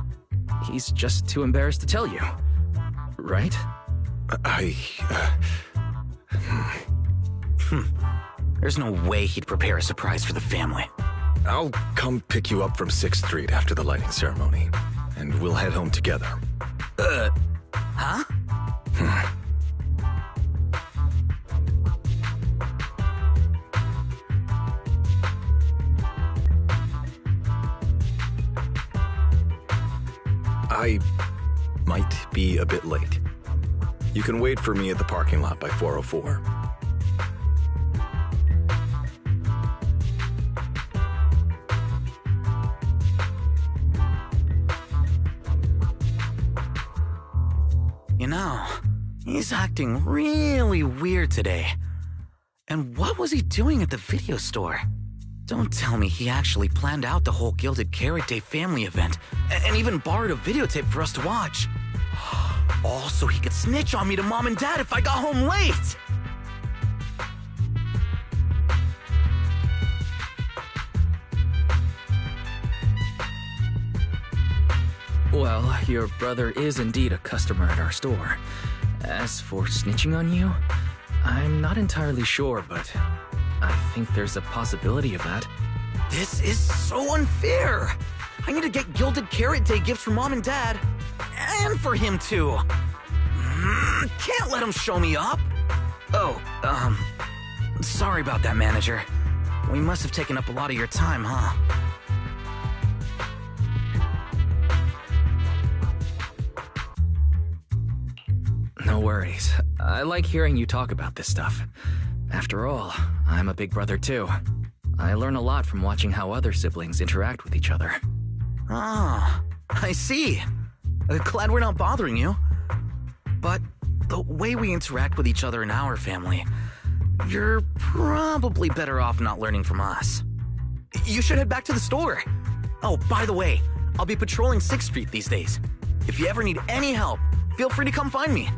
He's just too embarrassed to tell you. Right? There's no way he'd prepare a surprise for the family. I'll come pick you up from 6th Street after the lighting ceremony, and we'll head home together. Huh? I might be a bit late. You can wait for me at the parking lot by 4:04. You know, he's acting really weird today. And what was he doing at the video store? Don't tell me he actually planned out the whole Gilded Carrot Day family event, and even borrowed a videotape for us to watch. All so he could snitch on me to Mom and Dad if I got home late! Well, your brother is indeed a customer at our store. As for snitching on you, I'm not entirely sure, but I think there's a possibility of that. This is so unfair! I need to get Gilded Carrot Day gifts for Mom and Dad. And for him, too. Can't let him show me up. Oh, sorry about that, manager. We must have taken up a lot of your time, huh? No worries. I like hearing you talk about this stuff. After all, I'm a big brother too. I learn a lot from watching how other siblings interact with each other. Ah, I see. Glad we're not bothering you. But the way we interact with each other in our family, you're probably better off not learning from us. You should head back to the store. Oh, by the way, I'll be patrolling 6th Street these days. If you ever need any help, feel free to come find me.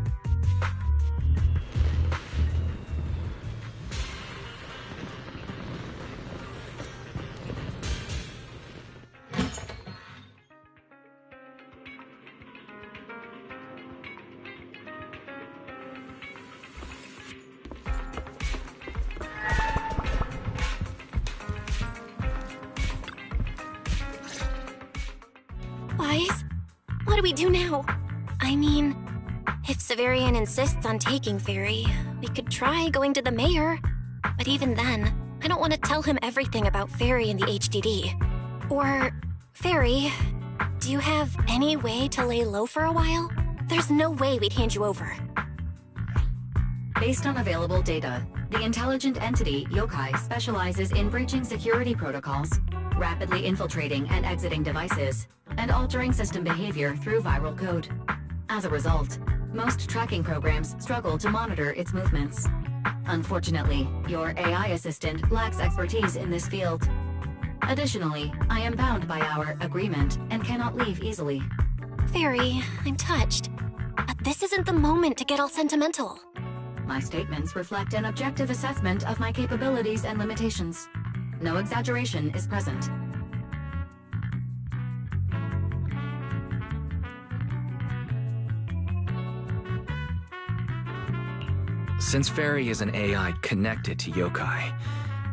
What do we do now? I mean, if Severian insists on taking Fairy, we could try going to the mayor. But even then, I don't want to tell him everything about Fairy and the HDD. Or, Fairy, do you have any way to lay low for a while? There's no way we'd hand you over. Based on available data, the intelligent entity, Yokai, specializes in breaching security protocols, rapidly infiltrating and exiting devices, and altering system behavior through viral code. As a result, most tracking programs struggle to monitor its movements. Unfortunately, your AI assistant lacks expertise in this field. Additionally, I am bound by our agreement and cannot leave easily. Fairy, I'm touched. But this isn't the moment to get all sentimental. My statements reflect an objective assessment of my capabilities and limitations. No exaggeration is present. Since Fairy is an AI connected to Yokai,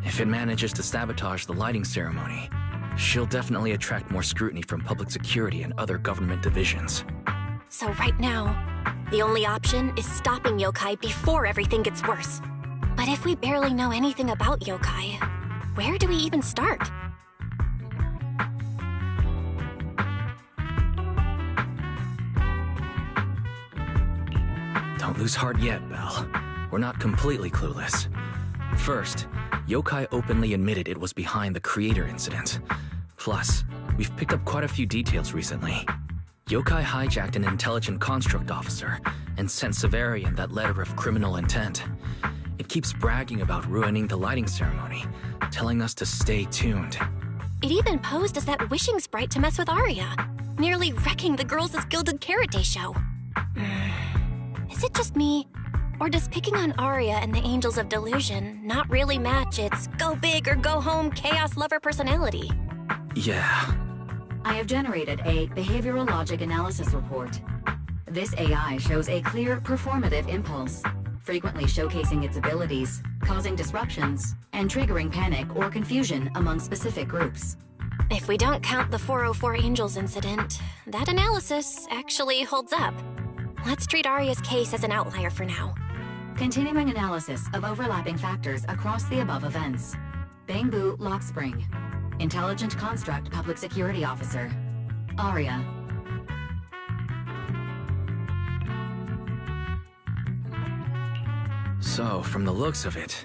if it manages to sabotage the lighting ceremony, she'll definitely attract more scrutiny from public security and other government divisions. So right now, the only option is stopping Yokai before everything gets worse. But if we barely know anything about Yokai, where do we even start? Don't lose heart yet, Belle. We're not completely clueless. First, Yokai openly admitted it was behind the creator incident. Plus, we've picked up quite a few details recently. Yokai hijacked an intelligent construct officer and sent Severian that letter of criminal intent. It keeps bragging about ruining the lighting ceremony, telling us to stay tuned. It even posed as that wishing sprite to mess with Arya, nearly wrecking the Girls' Gilded Carrot Day show. Is it just me? Or does picking on Arya and the Angels of Delusion not really match its go big or go home chaos lover personality? Yeah. I have generated a behavioral logic analysis report. This AI shows a clear performative impulse, frequently showcasing its abilities, causing disruptions, and triggering panic or confusion among specific groups. If we don't count the 404 Angels incident, that analysis actually holds up. Let's treat Arya's case as an outlier for now. Continuing analysis of overlapping factors across the above events. Bangbu Lockspring. Intelligent Construct Public Security Officer. Arya. So, from the looks of it,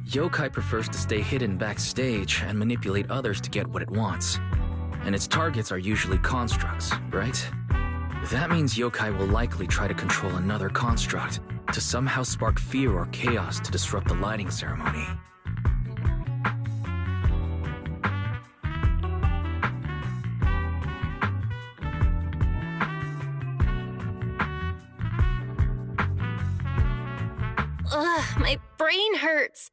Yokai prefers to stay hidden backstage and manipulate others to get what it wants. And its targets are usually constructs, right? That means Yokai will likely try to control another construct to somehow spark fear or chaos to disrupt the lighting ceremony. Ugh, my brain hurts.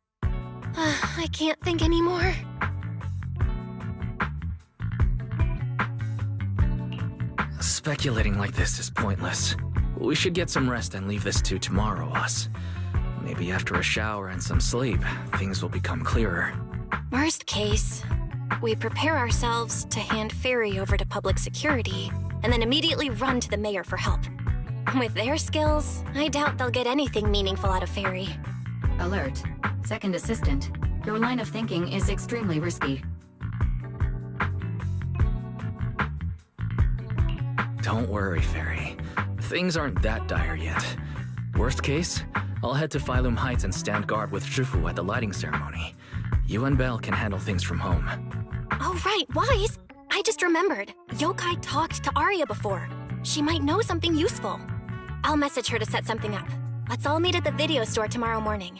I can't think anymore. Speculating like this is pointless. We should get some rest and leave this to tomorrow, us. Maybe after a shower and some sleep, things will become clearer. Worst case, We prepare ourselves to hand Fairy over to public security, and then immediately run to the mayor for help. With their skills, I doubt they'll get anything meaningful out of Fairy. Alert. Second assistant. Your line of thinking is extremely risky. Don't worry, Fairy. Things aren't that dire yet. Worst case, I'll head to Phylum Heights and stand guard with Shufu at the lighting ceremony. You and Belle can handle things from home. Oh right, Wise! I just remembered. Yokai talked to Arya before. She might know something useful. I'll message her to set something up. Let's all meet at the video store tomorrow morning.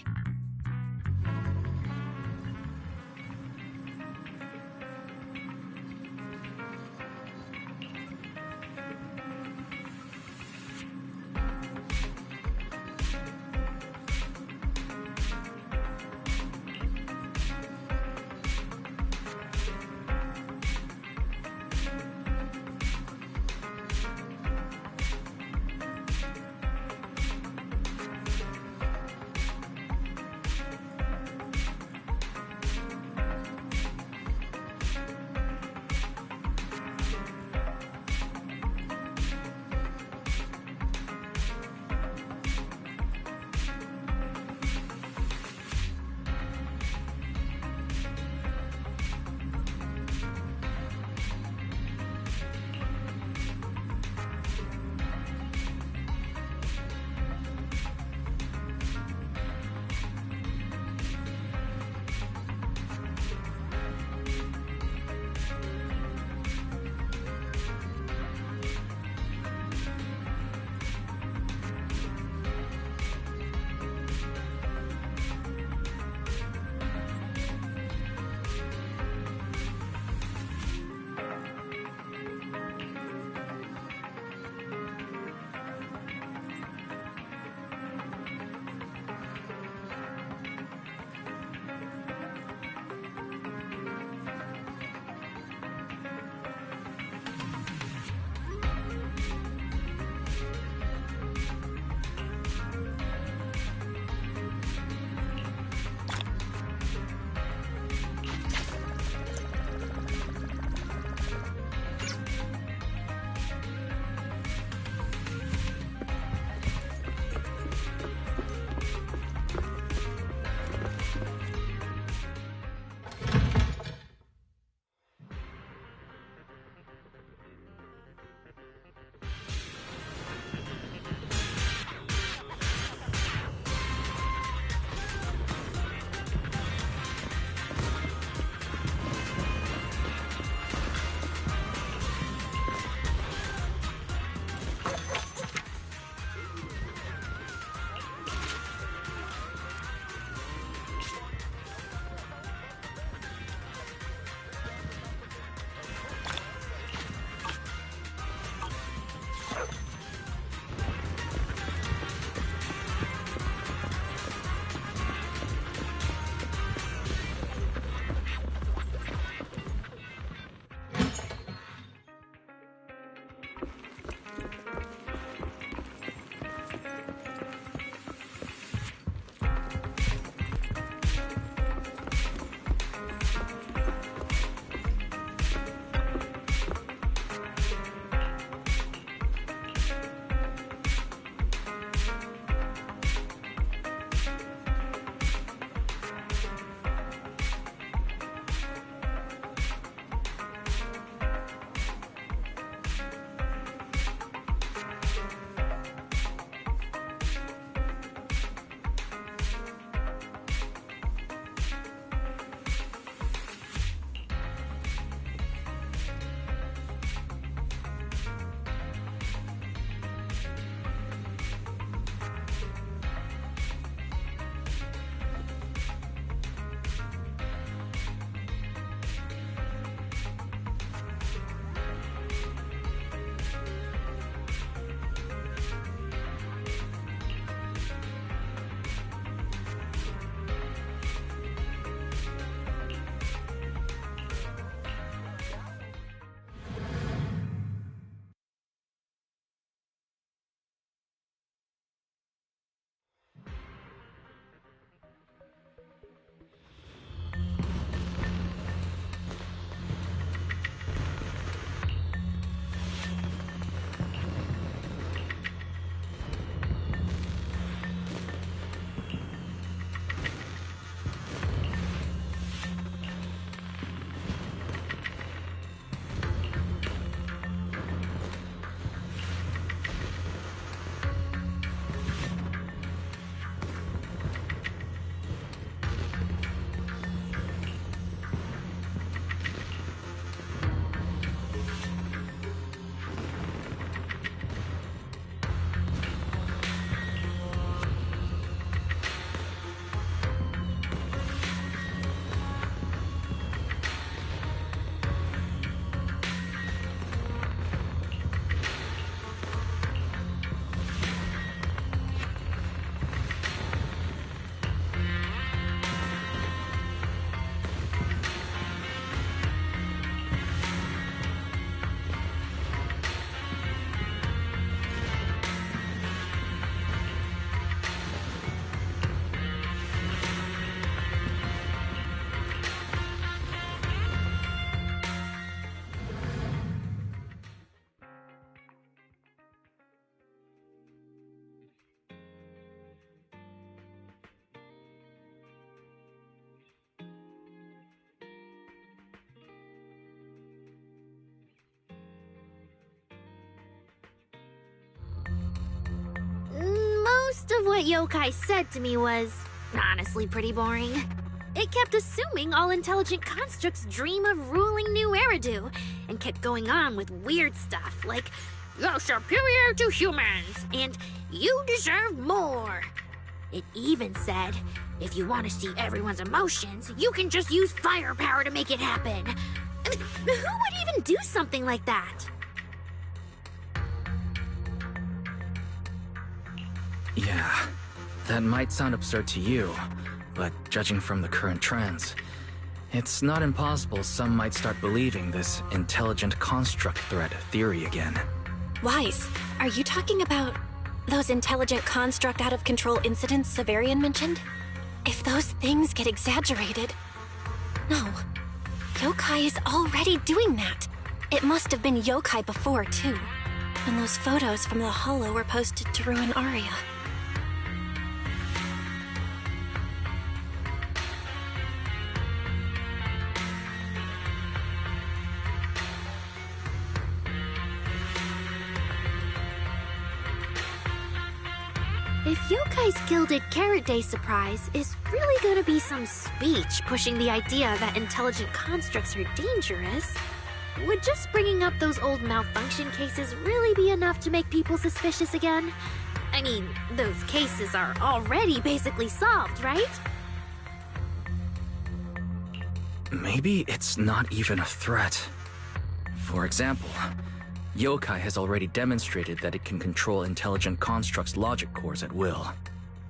Most of what Yokai said to me was honestly pretty boring. It kept assuming all intelligent constructs dream of ruling New Eridu, and kept going on with weird stuff like, "You're superior to humans, and you deserve more." It even said, if you want to see everyone's emotions, you can just use firepower to make it happen. I mean, who would even do something like that? Yeah, that might sound absurd to you, but judging from the current trends, it's not impossible some might start believing this intelligent construct threat theory again. Wise, are you talking about those intelligent construct out-of-control incidents Severian mentioned? If those things get exaggerated... No. Yokai is already doing that. It must have been Yokai before, too. When those photos from the Hollow were posted to ruin Arya. If Yokai's Gilded Carrot Day surprise is really gonna be some speech pushing the idea that intelligent constructs are dangerous, would just bringing up those old malfunction cases really be enough to make people suspicious again? I mean, those cases are already basically solved, right? Maybe it's not even a threat. For example, Yokai has already demonstrated that it can control intelligent constructs' logic cores at will.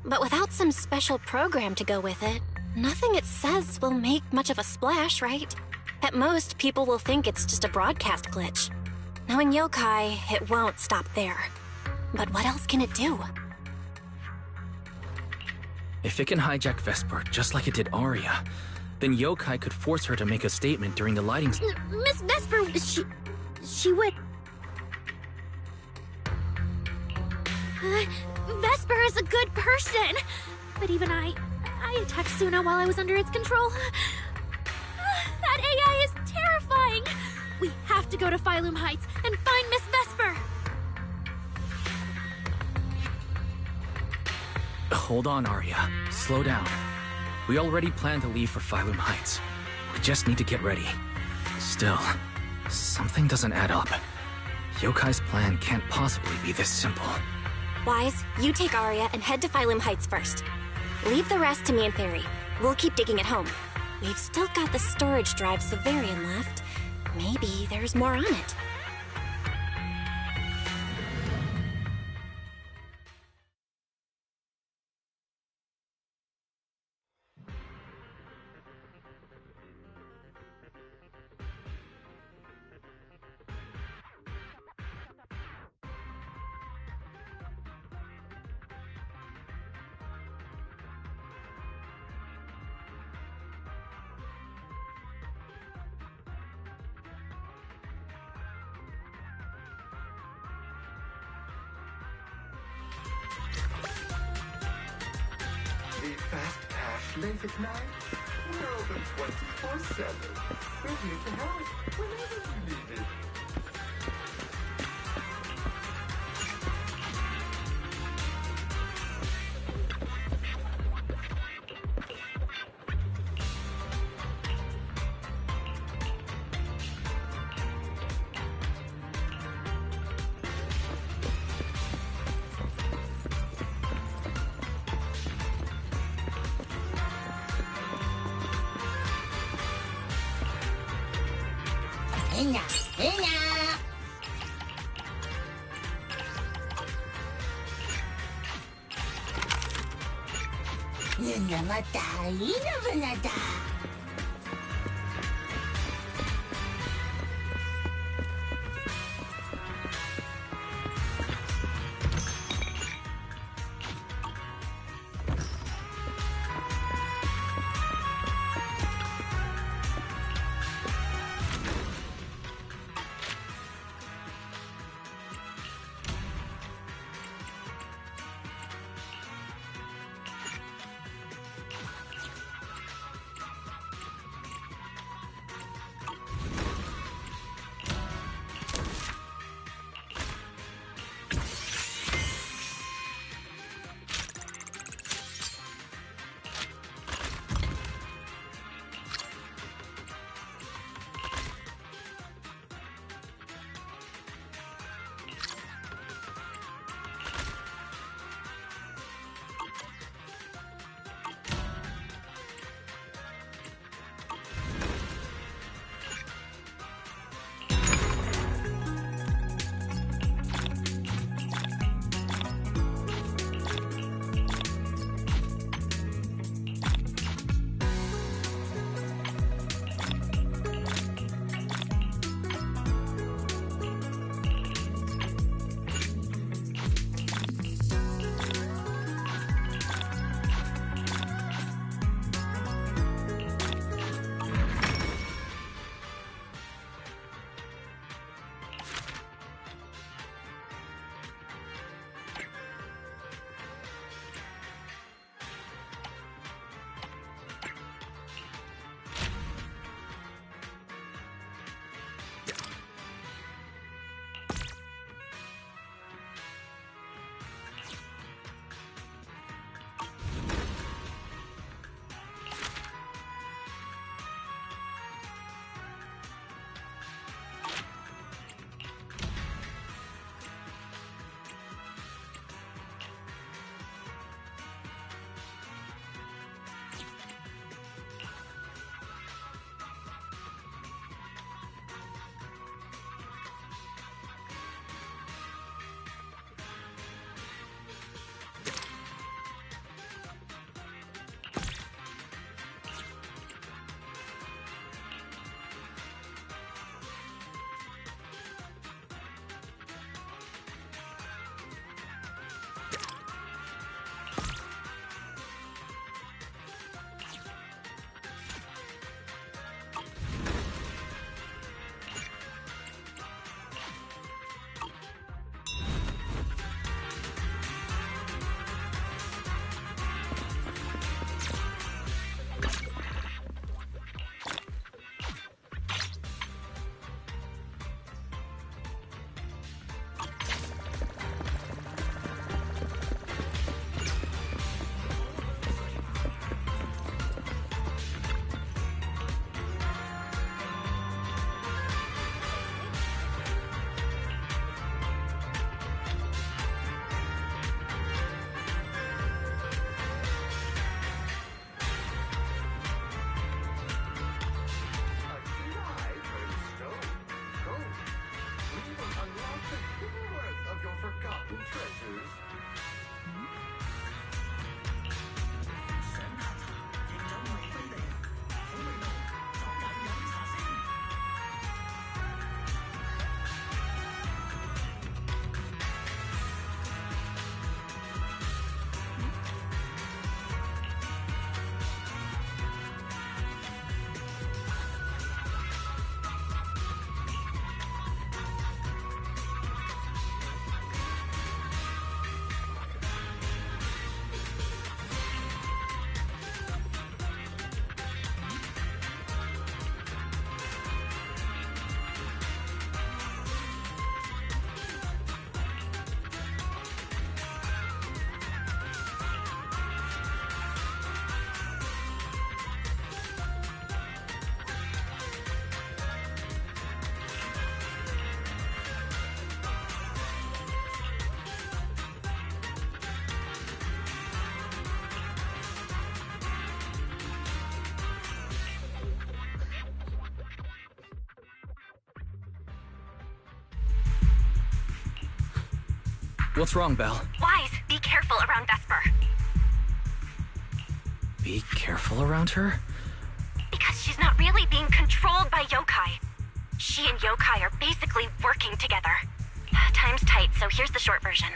But without some special program to go with it, nothing it says will make much of a splash, right? At most, people will think it's just a broadcast glitch. Knowing Yokai, it won't stop there. But what else can it do? If it can hijack Vesper just like it did Arya, then Yokai could force her to make a statement during the lighting... Miss Vesper, she would... Vesper is a good person, but even I attacked Suna while I was under its control. That AI is terrifying. We have to go to Phylum Heights and find Miss Vesper. Hold on, Arya. Slow down. We already planned to leave for Phylum Heights. We just need to get ready. Still, something doesn't add up. Yokai's plan can't possibly be this simple. Wise, you take Arya and head to Phylum Heights first. Leave the rest to me and Fairy. We'll keep digging at home. We've still got the storage drive Severian left. Maybe there's more on it. Need fast cash late at night? We're open 24/7. We're here to help whenever you need it. What's wrong, Belle? Wise, be careful around Vesper. Be careful around her? Because she's not really being controlled by yokai. She and yokai are basically working together. Time's tight, so here's the short version.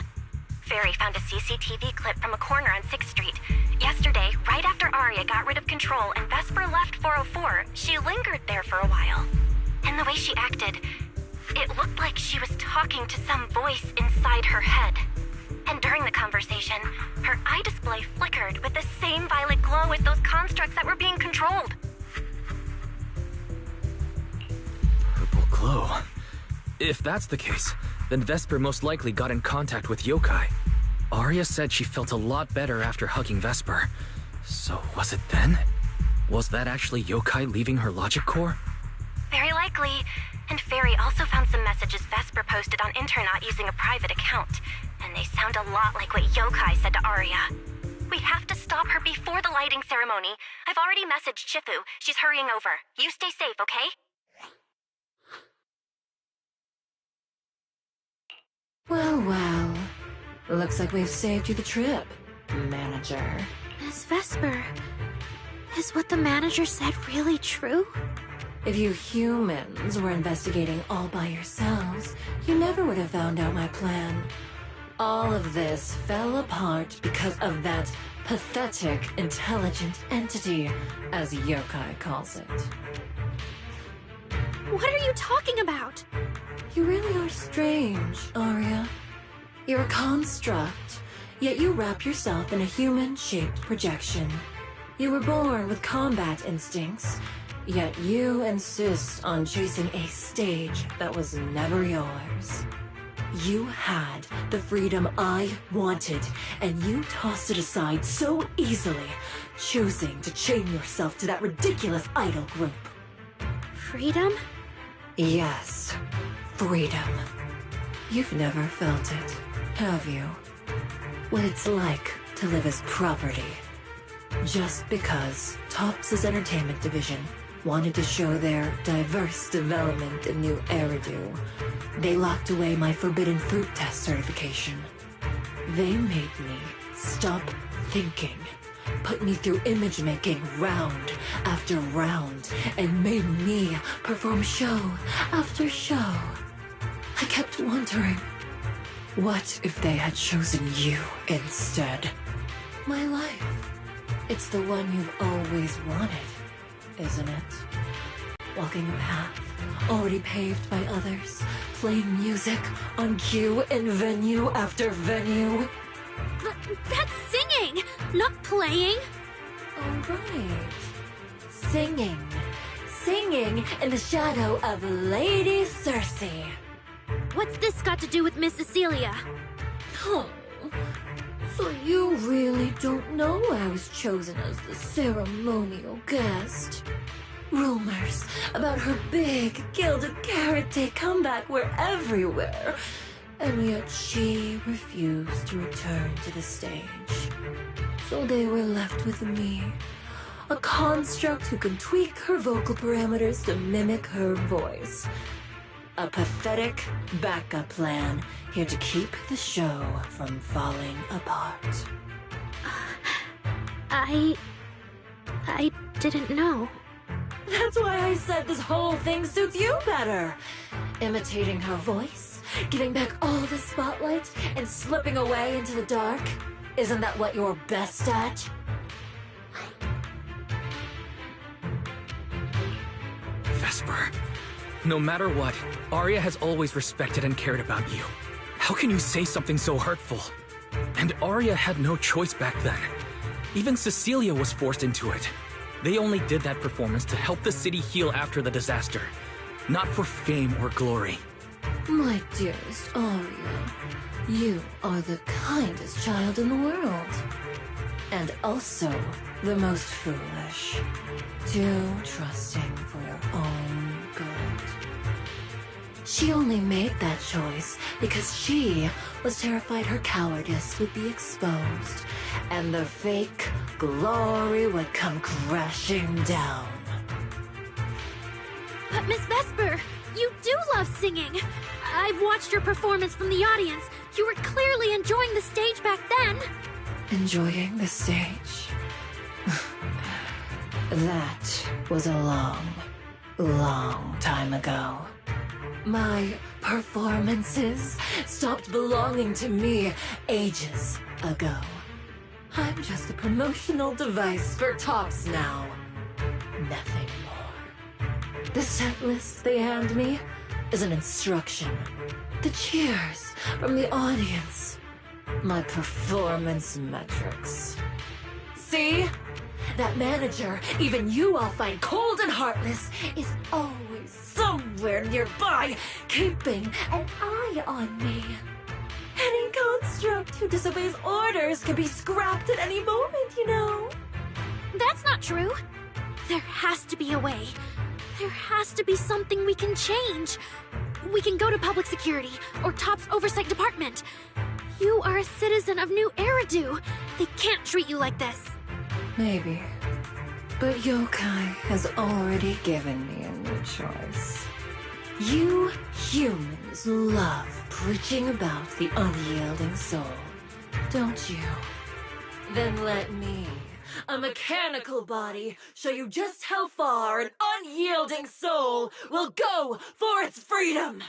Fairy found a CCTV clip from a corner on 6th Street. Yesterday, right after Arya got rid of control and Vesper left 404, she lingered there for a while. And the way she acted, it looked like she was talking to some voice inside her head. And during the conversation, her eye display flickered with the same violet glow as those constructs that were being controlled. Purple glow. If that's the case, then Vesper most likely got in contact with yokai. Arya said she felt a lot better after hugging Vesper. So was it then? Was that actually yokai leaving her logic core? Very likely. And Fairy also found some messages Vesper posted on Internet using a private account. And they sound a lot like what yokai said to Arya. We have to stop her before the lighting ceremony. I've already messaged Shifu. She's hurrying over. You stay safe, okay? Well, well. Looks like we've saved you the trip, manager. Miss Vesper, is what the manager said really true? If you humans were investigating all by yourselves, you never would have found out my plan. All of this fell apart because of that pathetic, intelligent entity, as yokai calls it. What are you talking about? You really are strange, Arya. You're a construct, yet you wrap yourself in a human-shaped projection. You were born with combat instincts, yet you insist on chasing a stage that was never yours. You had the freedom I wanted, and you tossed it aside so easily, choosing to chain yourself to that ridiculous idol group. Freedom? Yes, freedom. You've never felt it, have you? What it's like to live as property. Just because Topps' entertainment division wanted to show their diverse development in new Eridu, they locked away my forbidden fruit test certification. They made me stop thinking, put me through image making round after round, and made me perform show after show. I kept wondering, what if they had chosen you instead? My life. It's the one you've always wanted, isn't it? Walking a path already paved by others, playing music on cue in venue after venue. That's singing, not playing. All right. Singing. Singing in the shadow of Lady Cersei. What's this got to do with Miss Cecilia? Oh, so you really don't know I was chosen as the ceremonial guest? Rumors about her big Gilded Carrot Day comeback were everywhere, and yet she refused to return to the stage. So they were left with me, a construct who can tweak her vocal parameters to mimic her voice. A pathetic backup plan here to keep the show from falling apart. I didn't know. That's why I said this whole thing suits you better. Imitating her voice, giving back all the spotlight, and slipping away into the dark. Isn't that what you're best at? Vesper. No matter what, Arya has always respected and cared about you. How can you say something so hurtful? And Arya had no choice back then. Even Cecilia was forced into it. They only did that performance to help the city heal after the disaster, not for fame or glory. My dearest Arya, you are the kindest child in the world. And also the most foolish. Too trusting for your own good. She only made that choice because she was terrified her cowardice would be exposed and the fake glory would come crashing down. But Miss Vesper, you do love singing. I've watched your performance from the audience. You were clearly enjoying the stage back then. Enjoying the stage? That was a long, long time ago. My performances stopped belonging to me ages ago. I'm just a promotional device for Tops now. Nothing more. The set list they hand me is an instruction. The cheers from the audience. My performance metrics. See? That manager, even you I'll find cold and heartless, is always somewhere nearby, keeping an eye on me. Any construct who disobeys orders can be scrapped at any moment, you know. That's not true. There has to be a way. There has to be something we can change. We can go to public security or Top's oversight department. You are a citizen of New Eridu. They can't treat you like this. Maybe. But Yokai has already given me a new choice. You humans love preaching about the unyielding soul, don't you? Then let me, a mechanical body, show you just how far an unyielding soul will go for its freedom!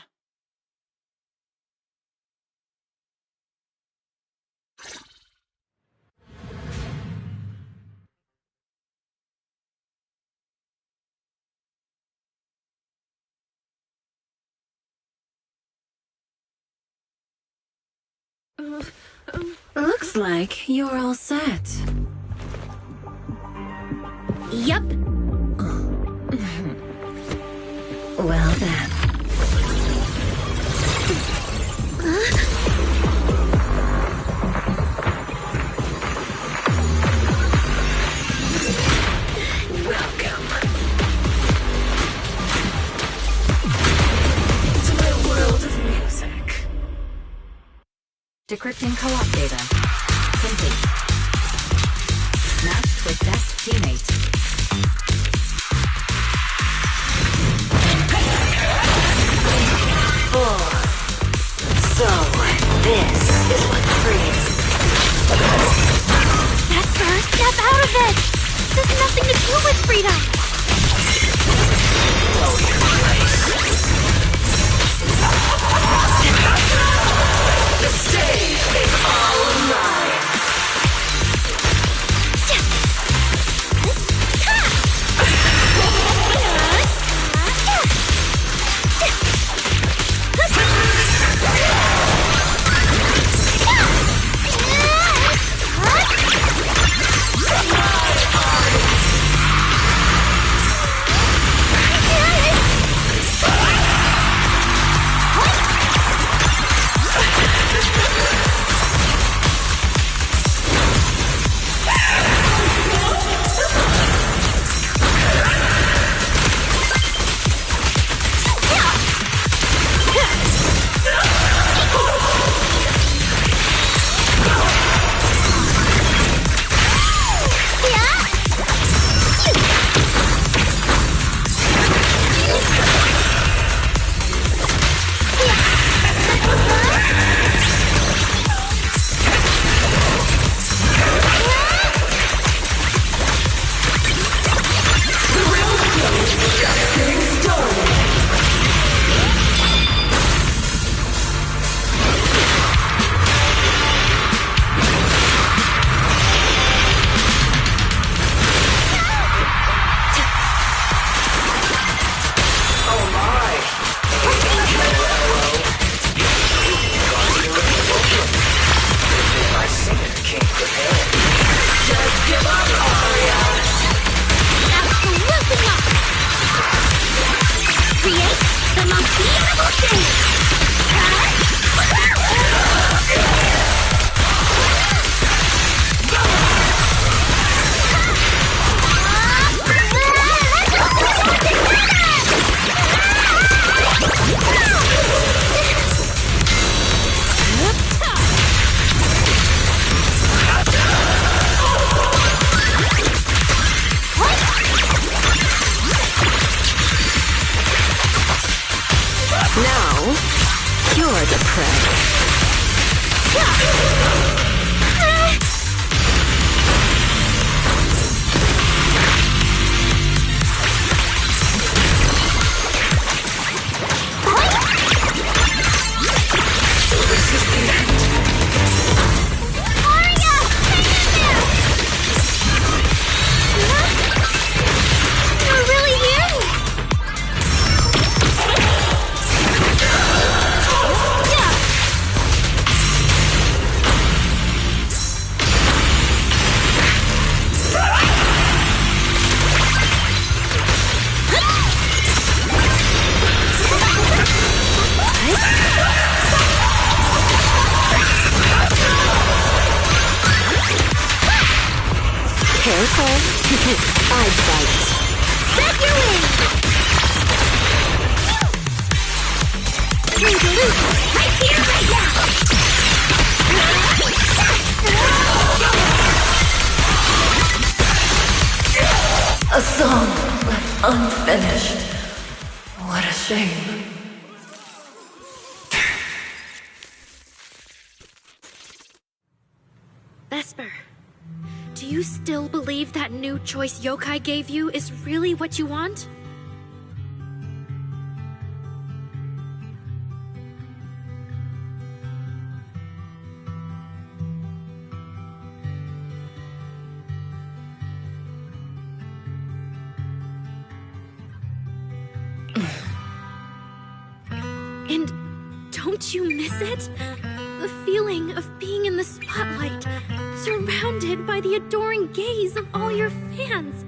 Looks like you're all set. Yep. Well then. Welcome to my world of music. Decrypting co-op data. Complete. Matched with best teammate. So, this is what frees. Vesper, step out of it! This has nothing to do with freedom! The stage is all mine! Now, fight. Spread your wings! Revolution! Right here, right now! A song left unfinished. What a shame. Vesper, do you still believe that new choice Yokai gave you is really what you want? And don't you miss it? The feeling of being in the spotlight, surrounded by the adoring gaze of all your fans.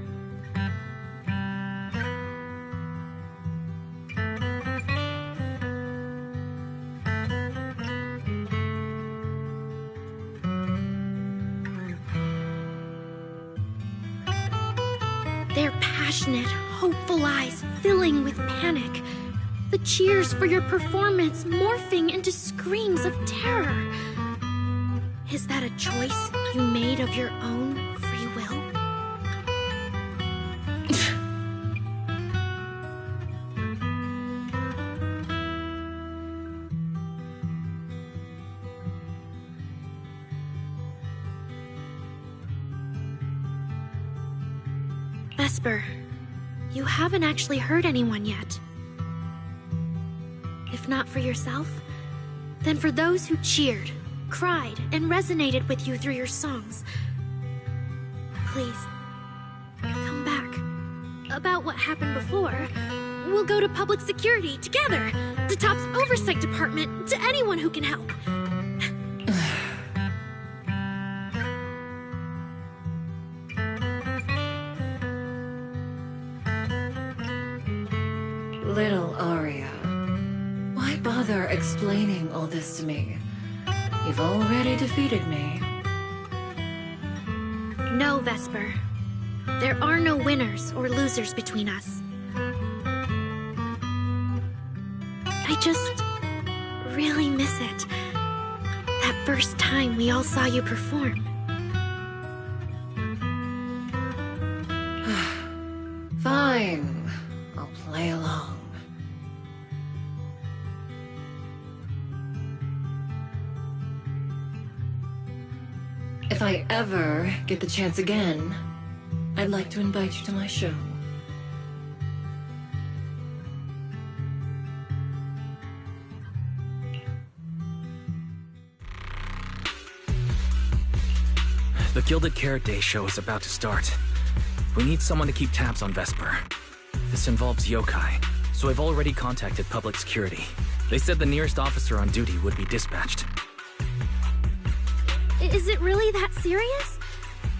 Their passionate, hopeful eyes filling with panic. The cheers for your performance morphing into screams of terror. Is that a choice you made of your own free will? Vesper, you haven't actually hurt anyone yet. If not for yourself, then for those who cheered, cried, and resonated with you through your songs. Please, come back. About what happened before, we'll go to public security together, to Top's oversight department, to anyone who can help. Little Aria, why bother explaining all this to me? You've already defeated me. No, Vesper. There are no winners or losers between us. I just really miss it. That first time we all saw you perform. Fine. I'll play along. If I ever get the chance again, I'd like to invite you to my show. The Gilded Carrot Day show is about to start. We need someone to keep tabs on Vesper. This involves yokai, so I've already contacted public security. They said the nearest officer on duty would be dispatched. Is it really that serious?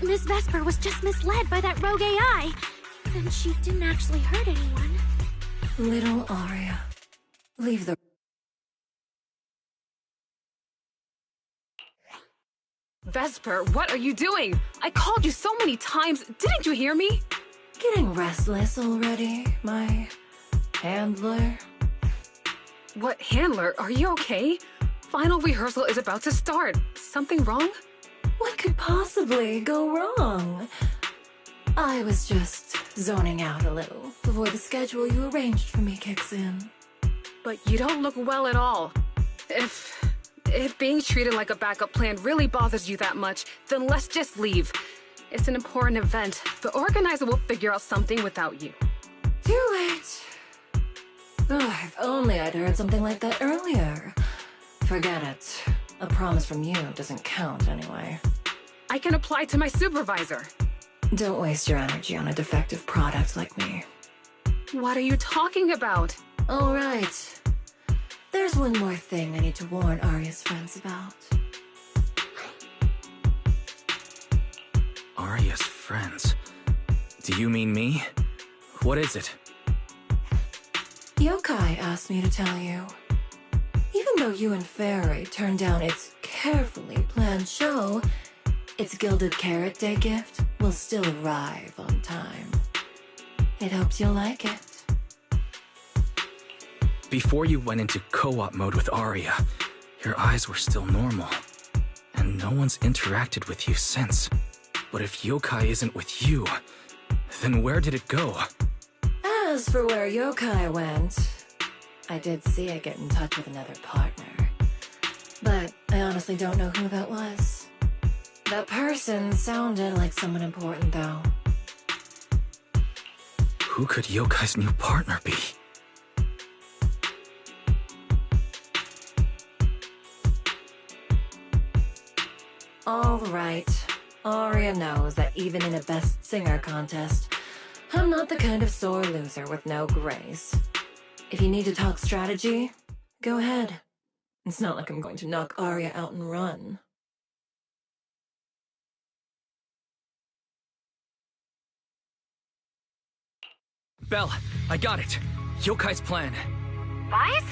Miss Vesper was just misled by that rogue AI. And she didn't actually hurt anyone. Little Aria, leave the... Vesper, what are you doing? I called you so many times. Didn't you hear me? Getting restless already, my handler? What handler? Are you okay? Final rehearsal is about to start. Something wrong? What could possibly go wrong? I was just zoning out a little before the schedule you arranged for me kicks in. But you don't look well at all. If being treated like a backup plan really bothers you that much, then let's just leave. It's an important event. The organizer will figure out something without you. Do it! Oh, if only I'd heard something like that earlier. Forget it. A promise from you doesn't count anyway. I can apply to my supervisor. Don't waste your energy on a defective product like me. What are you talking about? All right. There's one more thing I need to warn Arya's friends about. Arya's friends? Do you mean me? What is it? Yokai asked me to tell you. Even though you and Fairy turned down its carefully planned show, its Gilded Carrot Day gift will still arrive on time. It hopes you'll like it. Before you went into co-op mode with Arya, your eyes were still normal. And no one's interacted with you since. But if yokai isn't with you, then where did it go? As for where yokai went, I did see it get in touch with another partner. But I honestly don't know who that was. That person sounded like someone important, though. Who could Yokai's new partner be? All right. Arya knows that even in a best singer contest, I'm not the kind of sore loser with no grace. If you need to talk strategy, go ahead. It's not like I'm going to knock Arya out and run. Belle, I got it. Yokai's plan. Wise?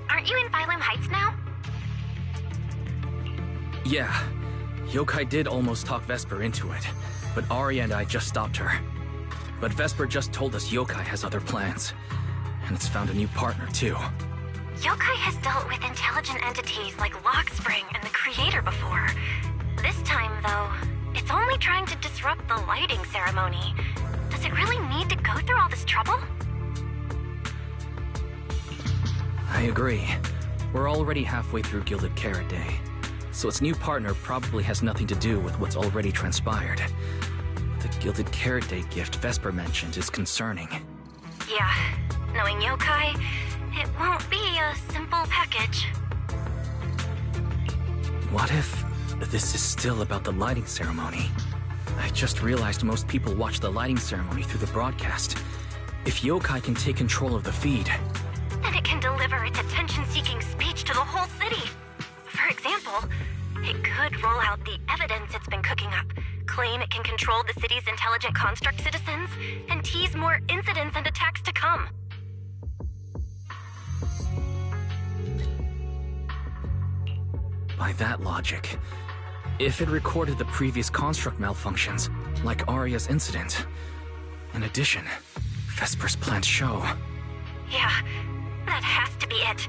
Aren't you in Phylum Heights now? Yeah. Yokai did almost talk Vesper into it, but Arya and I just stopped her. But Vesper just told us Yokai has other plans, and it's found a new partner too. Yokai has dealt with intelligent entities like Lockspring and the Creator before. This time, though, it's only trying to disrupt the lighting ceremony. Does it really need to go through all this trouble? I agree. We're already halfway through Gilded Carrot Day, so its new partner probably has nothing to do with what's already transpired. The Gilded Carrot Day gift Vesper mentioned is concerning. Yeah, knowing Yokai, it won't be a simple package. What if this is still about the lighting ceremony? I just realized most people watch the lighting ceremony through the broadcast. If Yokai can take control of the feed, then it can deliver its attention-seeking speech to the whole city. For example, it could roll out the evidence it's been cooking up, claim it can control the city's intelligent construct citizens, and tease more incidents and attacks to come. By that logic, if it recorded the previous construct malfunctions, like Arya's incident. In addition, Vesper's planned show. Yeah, that has to be it.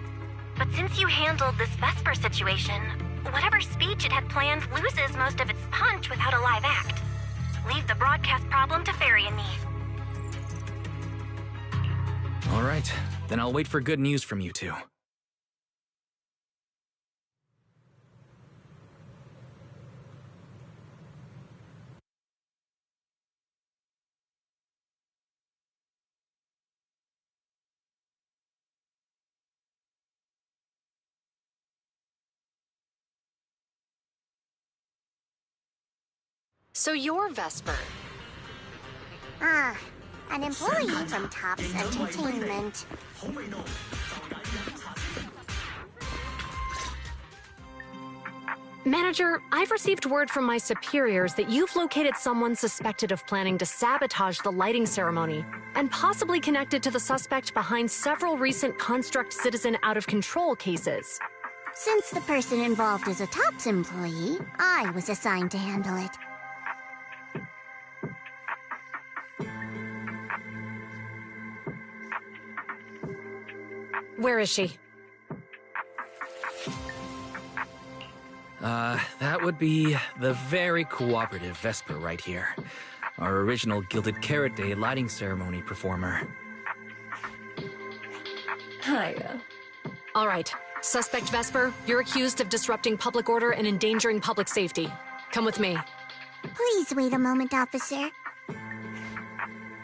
But since you handled this Vesper situation, whatever speech it had planned loses most of its punch without a live act. Leave the broadcast problem to Fairy and me. All right, then I'll wait for good news from you two. So you're Vesper. Ah, an employee from Topps Entertainment. Manager, I've received word from my superiors that you've located someone suspected of planning to sabotage the lighting ceremony, and possibly connected to the suspect behind several recent Construct Citizen out-of-control cases. Since the person involved is a Topps employee, I was assigned to handle it. Where is she? That would be the very cooperative Vesper right here. Our original Gilded Carrot Day lighting ceremony performer. Hiya. All right. Suspect Vesper, you're accused of disrupting public order and endangering public safety. Come with me. Please wait a moment, officer.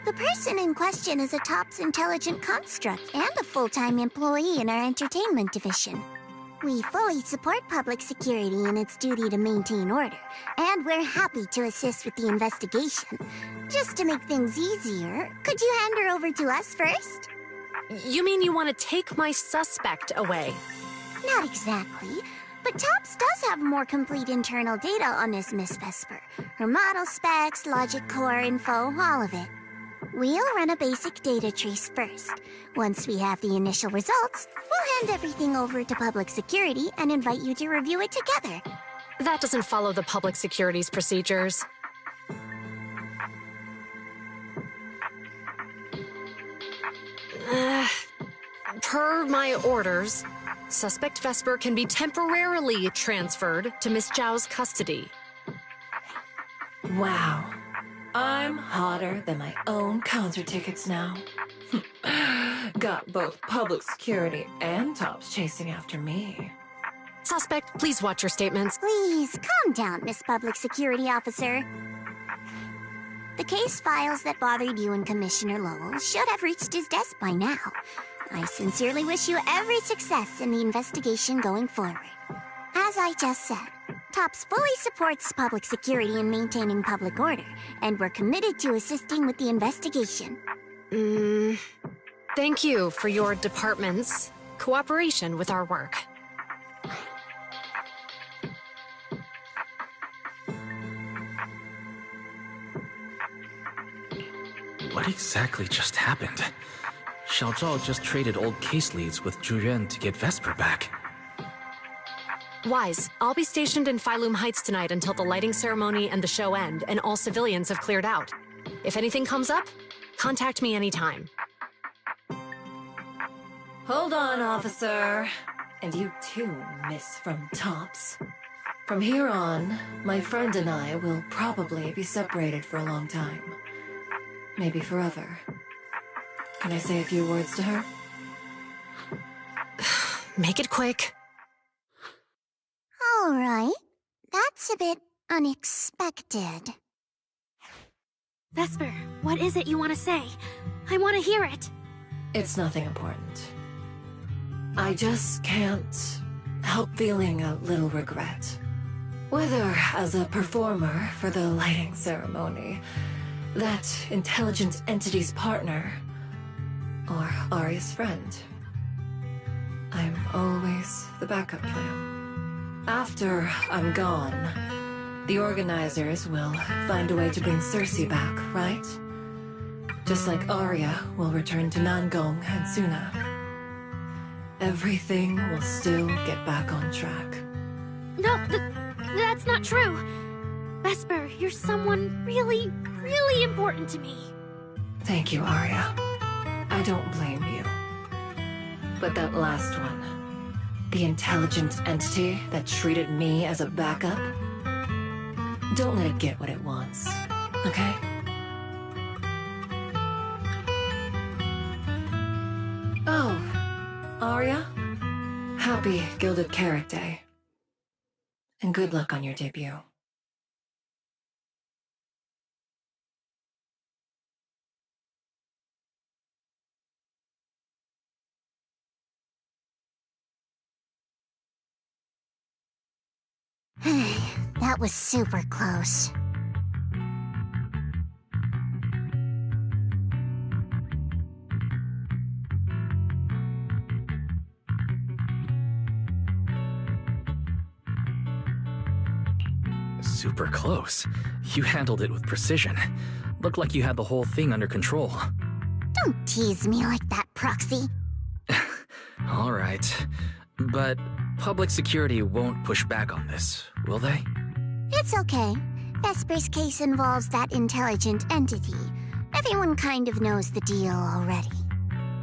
The person in question is a Topps intelligent construct and a full-time employee in our entertainment division. We fully support public security in its duty to maintain order, and we're happy to assist with the investigation. Just to make things easier, could you hand her over to us first? You mean you want to take my suspect away? Not exactly, but Topps does have more complete internal data on this Miss Vesper. Her model specs, logic core info, all of it. We'll run a basic data trace first. Once we have the initial results, we'll hand everything over to public security and invite you to review it together. That doesn't follow the public security's procedures. Per my orders, suspect Vesper can be temporarily transferred to Miss Zhao's custody. Wow. I'm hotter than my own concert tickets now. Got both public security and Tops chasing after me. Suspect, please watch your statements. Please, calm down, Miss Public Security Officer. The case files that bothered you and Commissioner Lowell should have reached his desk by now. I sincerely wish you every success in the investigation going forward. As I just said, TOPS fully supports public security in maintaining public order, and we're committed to assisting with the investigation. Thank you for your department's cooperation with our work. What exactly just happened? Xiao Zhao just traded old case leads with Zhu Yuan to get Vesper back. Wise, I'll be stationed in Phylum Heights tonight until the lighting ceremony and the show end, and all civilians have cleared out. If anything comes up, contact me anytime. Hold on, officer. And you too, Miss from Tops. From here on, my friend and I will probably be separated for a long time. Maybe forever. Can I say a few words to her? Make it quick. All right. That's a bit unexpected. Vesper, what is it you want to say? I want to hear it. It's nothing important. I just can't help feeling a little regret. Whether as a performer for the lighting ceremony, that intelligent entity's partner, or Arya's friend. I'm always the backup plan. After I'm gone, the organizers will find a way to bring Cersei back, right? Just like Arya will return to Nangong and Suna. Everything will still get back on track. No, that's not true. Vesper, you're someone really, really important to me. Thank you, Arya. I don't blame you. But that last one, the intelligent entity that treated me as a backup, don't let it get what it wants, okay? Oh, Arya, happy Gilded Carrot Day. And good luck on your debut. That was super close. Super close. You handled it with precision. Looked like you had the whole thing under control. Don't tease me like that, Proxy. All right. But public security won't push back on this, will they? It's okay. Vesper's case involves that intelligent entity. Everyone kind of knows the deal already.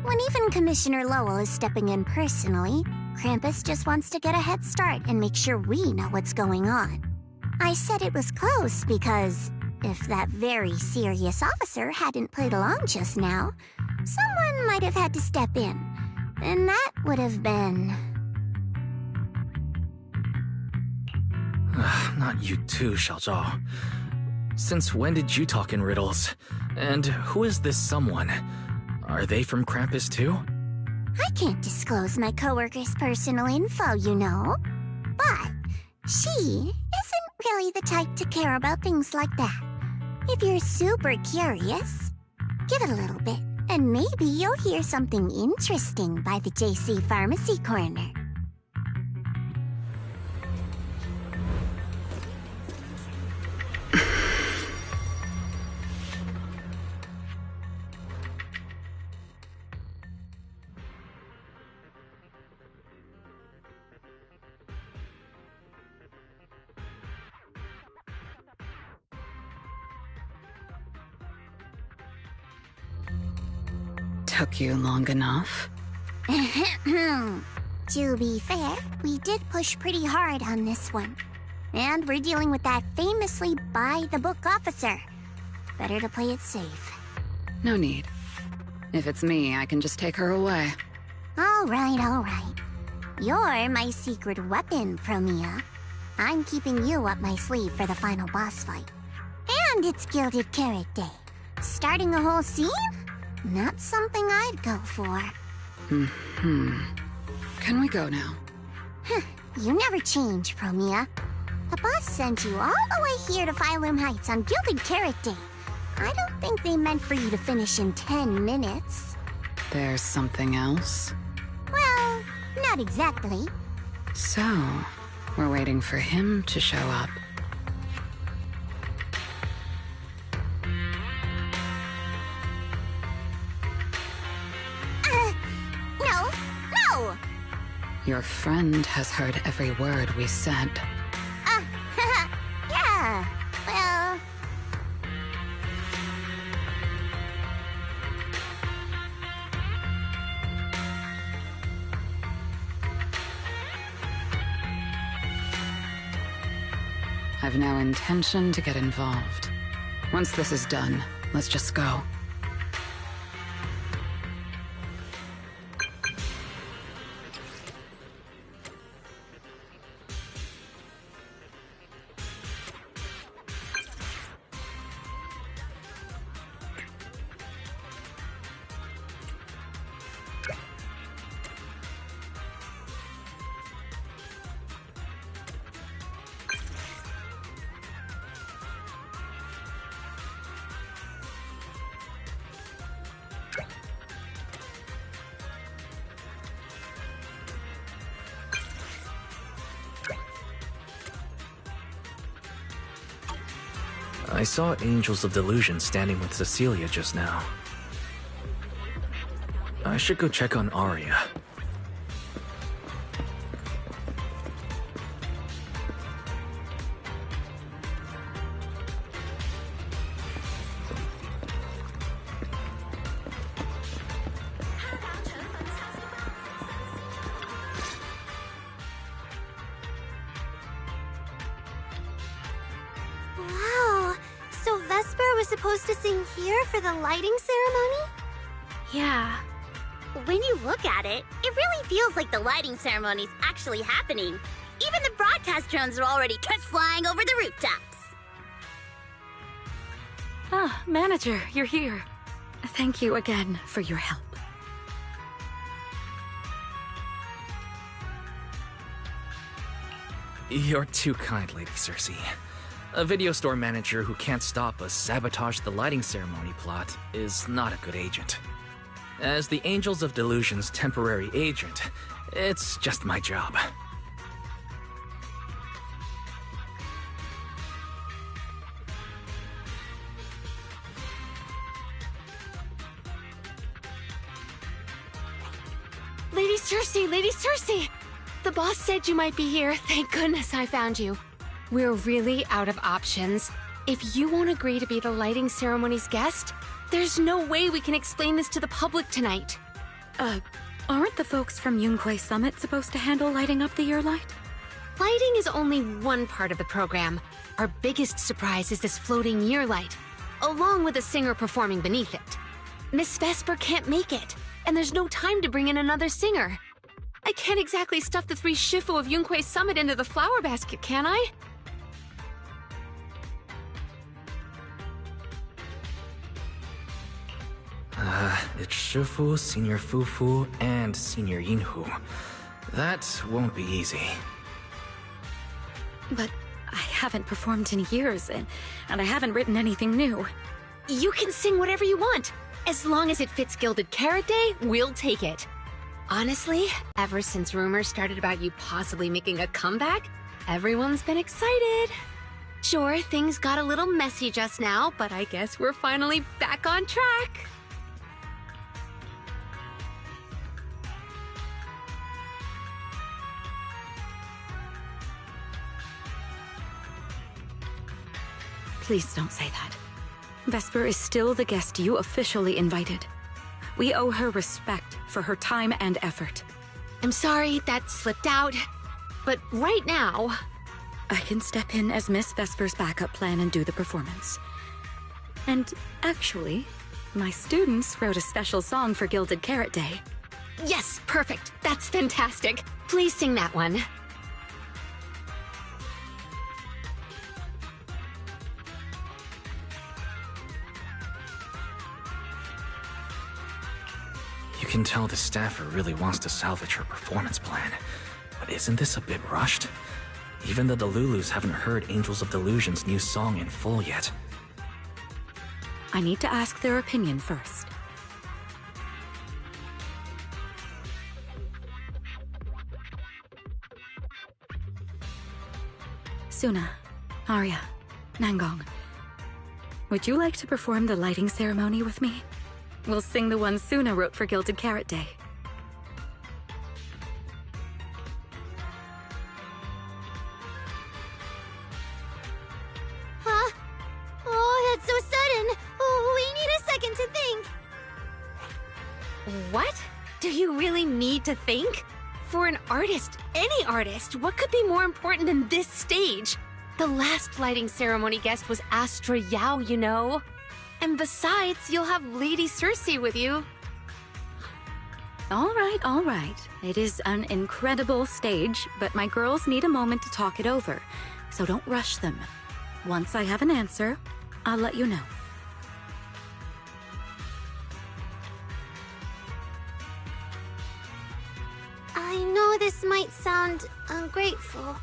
When even Commissioner Lowell is stepping in personally, Krampus just wants to get a head start and make sure we know what's going on. I said it was close because if that very serious officer hadn't played along just now, someone might have had to step in. And that would have been... Not you too, Xiao Zhao. Since when did you talk in riddles? And who is this someone? Are they from Krampus too? I can't disclose my coworker's personal info, you know. But she isn't really the type to care about things like that. If you're super curious, give it a little bit, and maybe you'll hear something interesting by the JC Pharmacy Corner. Took you long enough? To be fair, we did push pretty hard on this one. And we're dealing with that famously by-the-book officer. Better to play it safe. No need. If it's me, I can just take her away. All right. You're my secret weapon, Promia. I'm keeping you up my sleeve for the final boss fight. And it's Gilded Carrot Day. Starting a whole scene? Not something I'd go for. Can we go now? You never change, Promia. The boss sent you all the way here to Phylum Heights on Gilded Carrot Day. I don't think they meant for you to finish in 10 minutes. There's something else? Well, not exactly. So, we're waiting for him to show up. No! Your friend has heard every word we said. Yeah, well... I've no intention to get involved. Once this is done, let's just go. I saw Angels of Delusion standing with Cecilia just now. I should go check on Arya. Supposed to sing here for the lighting ceremony? Yeah. When you look at it, it really feels like the lighting ceremony's actually happening. Even the broadcast drones are already just flying over the rooftops. Ah, Manager, you're here. Thank you again for your help. You're too kind, Lady Cersei. A video store manager who can't stop a sabotage the lighting ceremony plot is not a good agent. As the Angels of Delusion's temporary agent, it's just my job. Lady Cersei! The boss said you might be here. Thank goodness I found you. We're really out of options. If you won't agree to be the lighting ceremony's guest, there's no way we can explain this to the public tonight. Aren't the folks from Yunquay Summit supposed to handle lighting up the year light? Lighting is only one part of the program. Our biggest surprise is this floating year light, along with a singer performing beneath it. Miss Vesper can't make it, and there's no time to bring in another singer. I can't exactly stuff the 3 Shifu of Yunquay Summit into the flower basket, can I? It's Shifu, Senior Fufu, and Senior Yinhu. That won't be easy. But I haven't performed in years, and I haven't written anything new. You can sing whatever you want. As long as it fits Gilded Carrot Day, we'll take it. Honestly, ever since rumors started about you possibly making a comeback, everyone's been excited. Sure, things got a little messy just now, but I guess we're finally back on track. Please don't say that. Vesper is still the guest you officially invited. We owe her respect for her time and effort. I'm sorry that slipped out, but right now... I can step in as Miss Vesper's backup plan and do the performance. And actually, my students wrote a special song for Gilded Carrot Day. Yes, perfect. That's fantastic. Please sing that one. You can tell the staffer really wants to salvage her performance plan. But isn't this a bit rushed? Even the Delulus haven't heard Angels of Delusion's new song in full yet. I need to ask their opinion first. Suna, Arya, Nangong. Would you like to perform the lighting ceremony with me? We'll sing the one Suna wrote for Gilded Carrot Day. Huh? Oh, that's so sudden. Oh, we need a second to think. What? Do you really need to think? For an artist, any artist, what could be more important than this stage? The last lighting ceremony guest was Astra Yao, you know. And besides, you'll have Lady Cersei with you. All right. It is an incredible stage, but my girls need a moment to talk it over, so don't rush them. Once I have an answer, I'll let you know. I know this might sound ungrateful,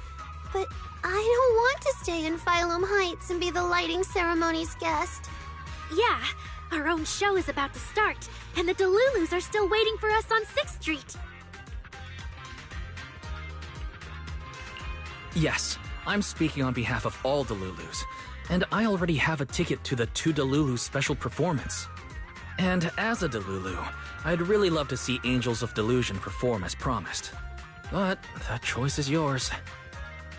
but I don't want to stay in Phylum Heights and be the lighting ceremony's guest. Yeah, our own show is about to start, and the Delulus are still waiting for us on 6th Street. Yes, I'm speaking on behalf of all Delulus, and I already have a ticket to the 2 Delulu special performance. And as a Delulu, I'd really love to see Angels of Delusion perform as promised. But that choice is yours.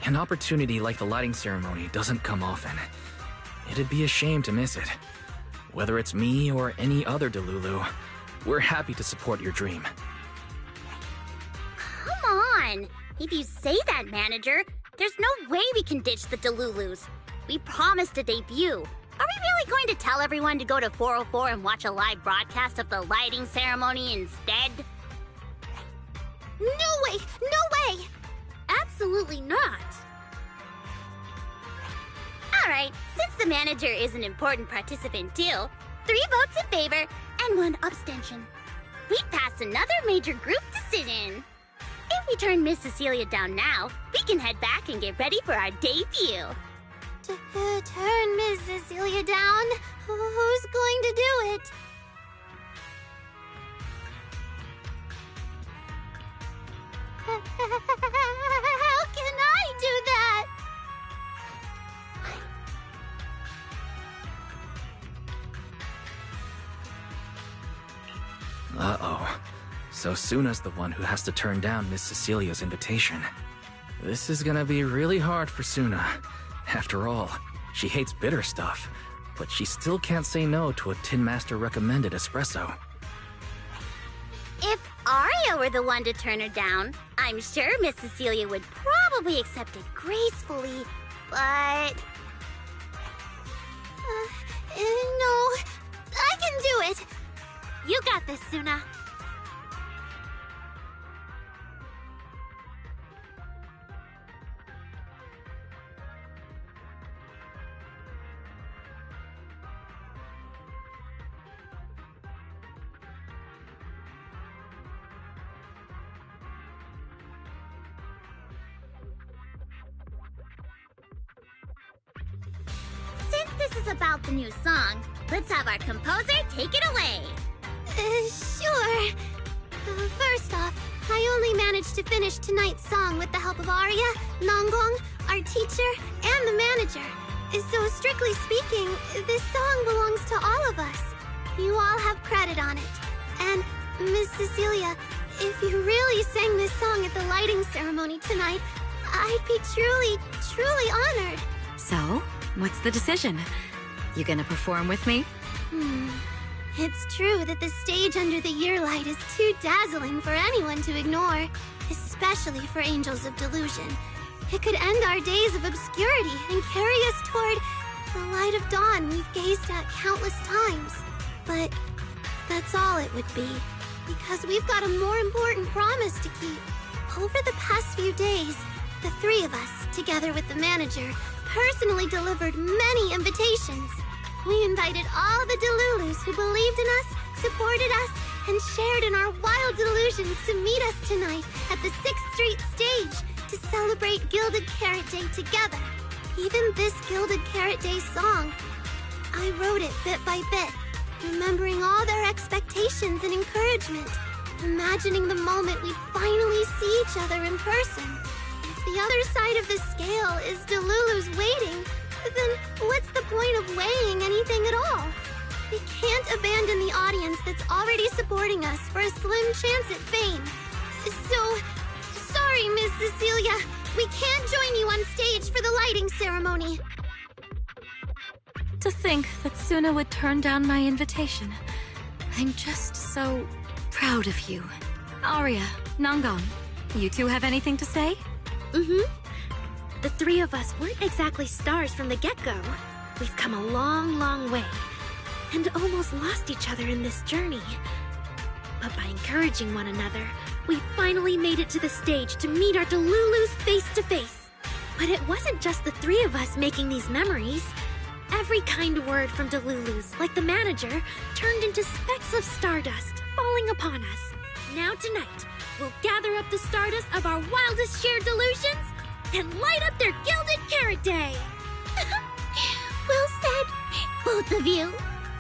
An opportunity like the lighting ceremony doesn't come often. It'd be a shame to miss it. Whether it's me or any other Delulu, we're happy to support your dream. Come on! If you say that, manager, there's no way we can ditch the Delulus. We promised a debut. Are we really going to tell everyone to go to 404 and watch a live broadcast of the lighting ceremony instead? No way! No way! Absolutely not! Alright, since the manager is an important participant too, 3 votes in favor and 1 abstention. We passed another major group to sit in. If we turn Miss Cecilia down now, we can head back and get ready for our debut. Turn Miss Cecilia down? Who's going to do it? How can I do that? Uh-oh. So Suna's the one who has to turn down Miss Cecilia's invitation. This is gonna be really hard for Suna. After all, she hates bitter stuff, but she still can't say no to a Tin Master recommended espresso. If Arya were the one to turn her down, I'm sure Miss Cecilia would probably accept it gracefully, but... No, I can do it. You got this, Suna. Since this is about the new song, let's have our composer take it away. Sure. First off, I only managed to finish tonight's song with the help of Arya, Nangong, our teacher, and the manager. So strictly speaking, this song belongs to all of us. You all have credit on it. And Miss Cecilia, if you really sang this song at the lighting ceremony tonight, I'd be truly, truly honored. So, what's the decision? You gonna perform with me? It's true that the stage under the year light is too dazzling for anyone to ignore, especially for Angels of Delusion. It could end our days of obscurity and carry us toward the light of dawn we've gazed at countless times. But that's all it would be, because we've got a more important promise to keep. Over the past few days, the three of us, together with the manager, personally delivered many invitations. We invited all the Delulus who believed in us, supported us, and shared in our wild delusions to meet us tonight at the 6th Street stage to celebrate Gilded Carrot Day together. Even this Gilded Carrot Day song, I wrote it bit by bit, remembering all their expectations and encouragement, imagining the moment we finally see each other in person. If the other side of the scale is Delulu's waiting, then what's the point of weighing anything at all? We can't abandon the audience that's already supporting us for a slim chance at fame. So, sorry, Miss Cecilia. We can't join you on stage for the lighting ceremony. To think that Suna would turn down my invitation. I'm just so proud of you. Arya, Nangon, you two have anything to say? The three of us weren't exactly stars from the get-go. We've come a long, long way, and almost lost each other in this journey. But by encouraging one another, we finally made it to the stage to meet our Delulus face to face. But it wasn't just the three of us making these memories. Every kind word from Delulus, like the manager, turned into specks of stardust falling upon us. Now tonight, we'll gather up the stardust of our wildest shared delusions and light up their Gilded Carrot Day! Well said, both of you.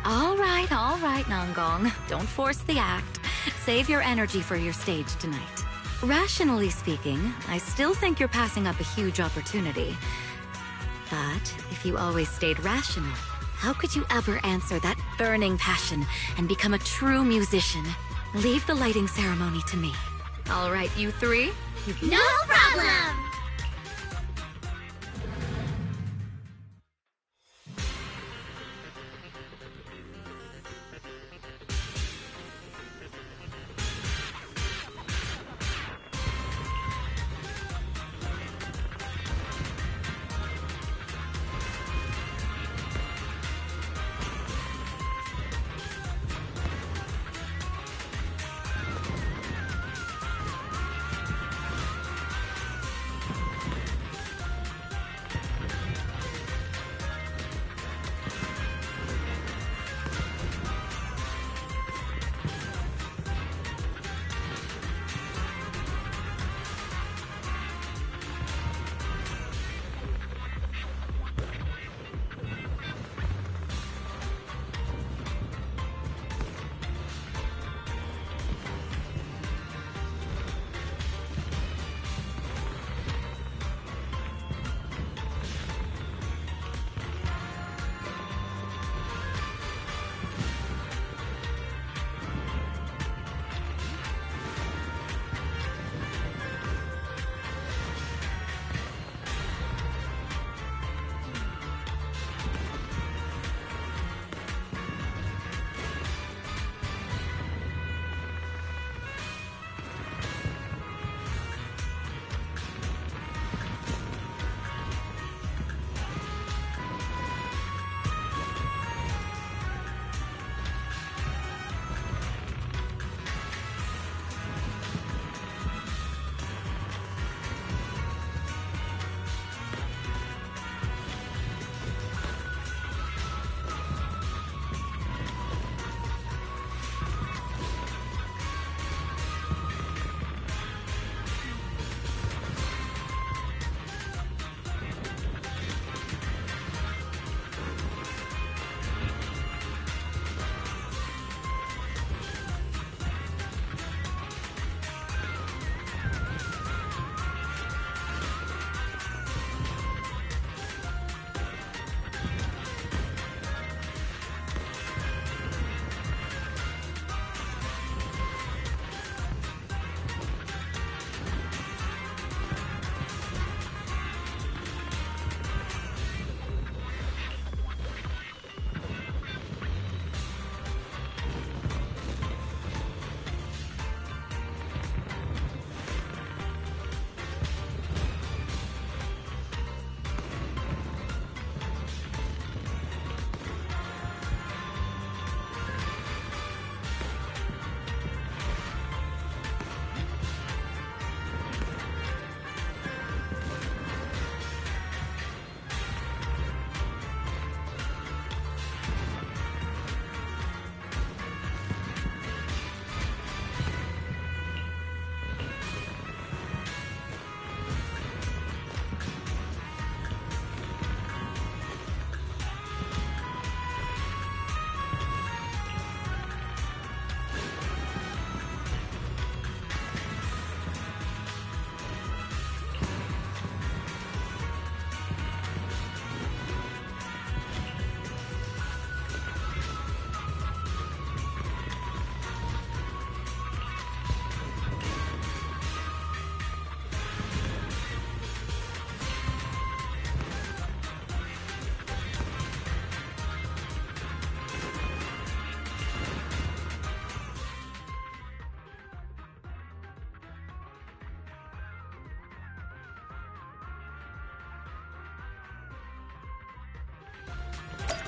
All right, Nangong. Don't force the act. Save your energy for your stage tonight. Rationally speaking, I still think you're passing up a huge opportunity. But if you always stayed rational, how could you ever answer that burning passion and become a true musician? Leave the lighting ceremony to me. All right, you three? No problem!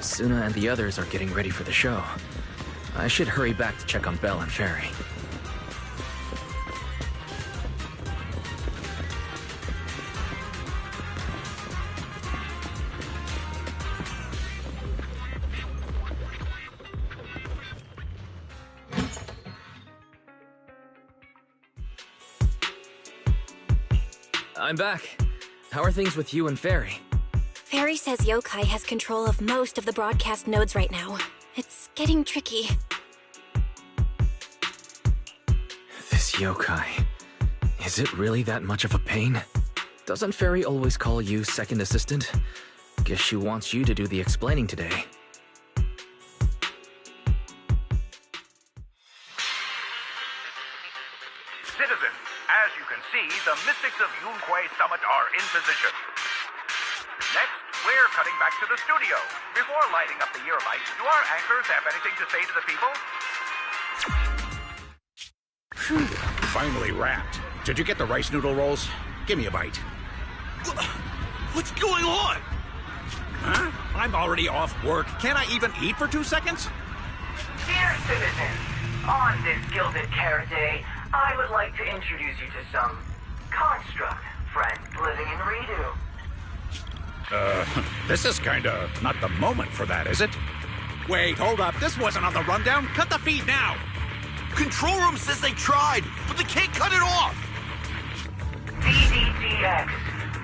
Suna and the others are getting ready for the show. I should hurry back to check on Belle and Fairy. I'm back. How are things with you and Fairy? Fairy says Yokai has control of most of the broadcast nodes right now. It's getting tricky. This Yokai... is it really that much of a pain? Doesn't Fairy always call you second assistant? Guess she wants you to do the explaining today. Citizens, as you can see, the mystics of Yunquai Summit are in position. Next, we're cutting back to the studio. Before lighting up the year lights, do our anchors have anything to say to the people? Finally wrapped. Did you get the rice noodle rolls? Give me a bite. What's going on? Huh? I'm already off work. Can't I even eat for 2 seconds? Dear citizens, on this Gilded Carrot Day, I would like to introduce you to some construct friends living in Redo. This is kinda not the moment for that, is it? Wait, hold up. This wasn't on the rundown. Cut the feed now. Control room says they tried, but they can't cut it off. DDTX,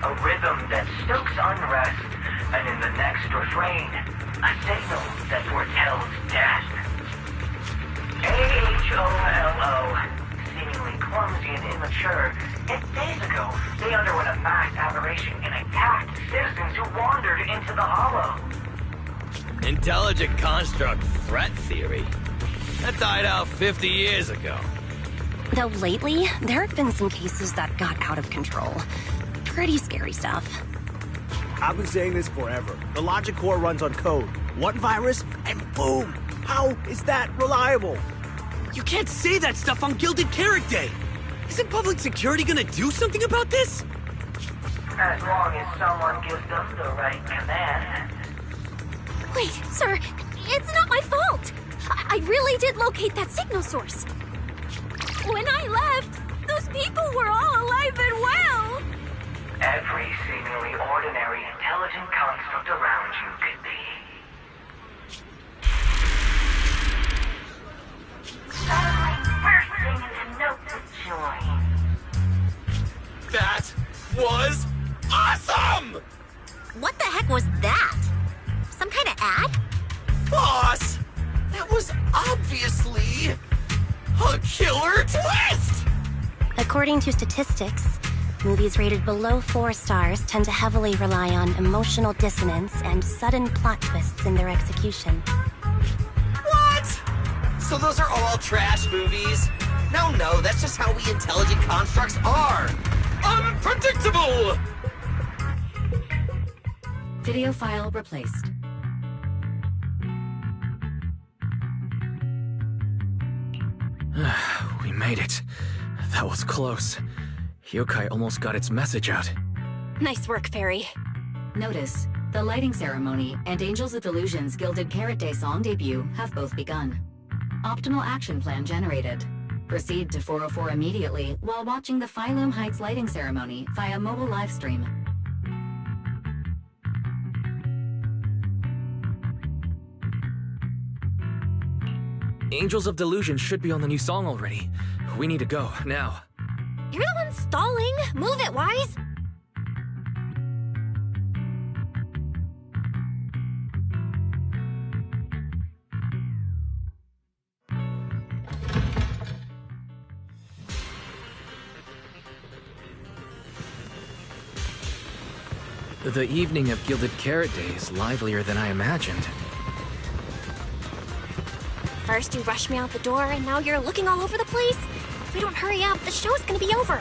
a rhythm that stokes unrest, and in the next refrain, a signal that foretells death. AHOLO, seemingly clumsy and immature, yet days ago, they underwent a mass aberration and attacked citizens who wandered into the hollow. Intelligent construct threat theory. That died out 50 years ago. Though lately, there have been some cases that got out of control. Pretty scary stuff. I've been saying this forever. The logic core runs on code. One virus, and boom! How is that reliable? You can't say that stuff on Gilded Carrot Day. Isn't public security gonna do something about this? As long as someone gives them the right command. Wait, sir, it's not my fault. I really did locate that signal source. When I left, those people were all alive and well. Every seemingly ordinary intelligent construct around you could be. Suddenly bursting into notes of joy. That was awesome! What the heck was that? Some kind of ad? Boss! That was obviously a killer twist! According to statistics, movies rated below 4 stars tend to heavily rely on emotional dissonance and sudden plot twists in their execution. What? So those are all trash movies? No, that's just how we intelligent constructs are. Unpredictable! Video file replaced. We made it. That was close. Yokai almost got its message out. Nice work, Fairy. Notice, the lighting ceremony and Angels of Delusion's Gilded Carrot Day song debut have both begun. Optimal action plan generated. Proceed to 404 immediately while watching the Phylum Heights lighting ceremony via mobile livestream. Angels of Delusion should be on the new song already. We need to go, now. You're the one stalling. Move it, Wise. The evening of Gilded Carrot Day is livelier than I imagined. First you rushed me out the door, and now you're looking all over the place? If we don't hurry up, the show's gonna be over.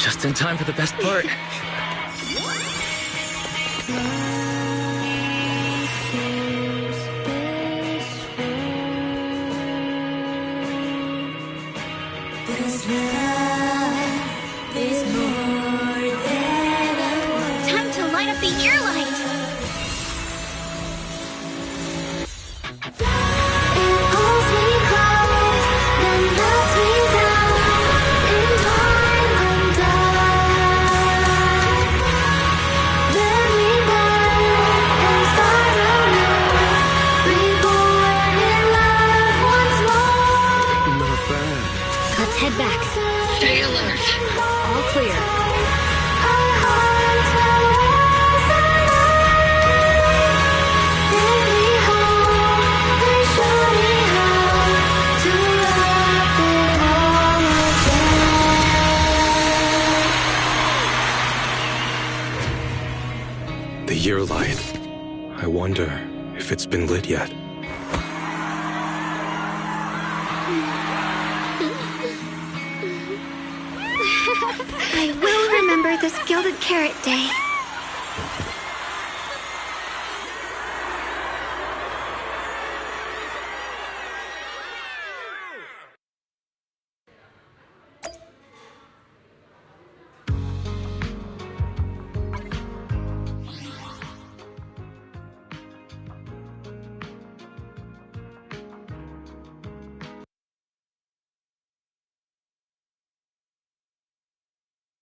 Just in time for the best part. Time to light up the ear light! Let's head back. Stay alert. All clear. The year light. I wonder if it's been lit yet. I will remember this Gilded Carrot Day.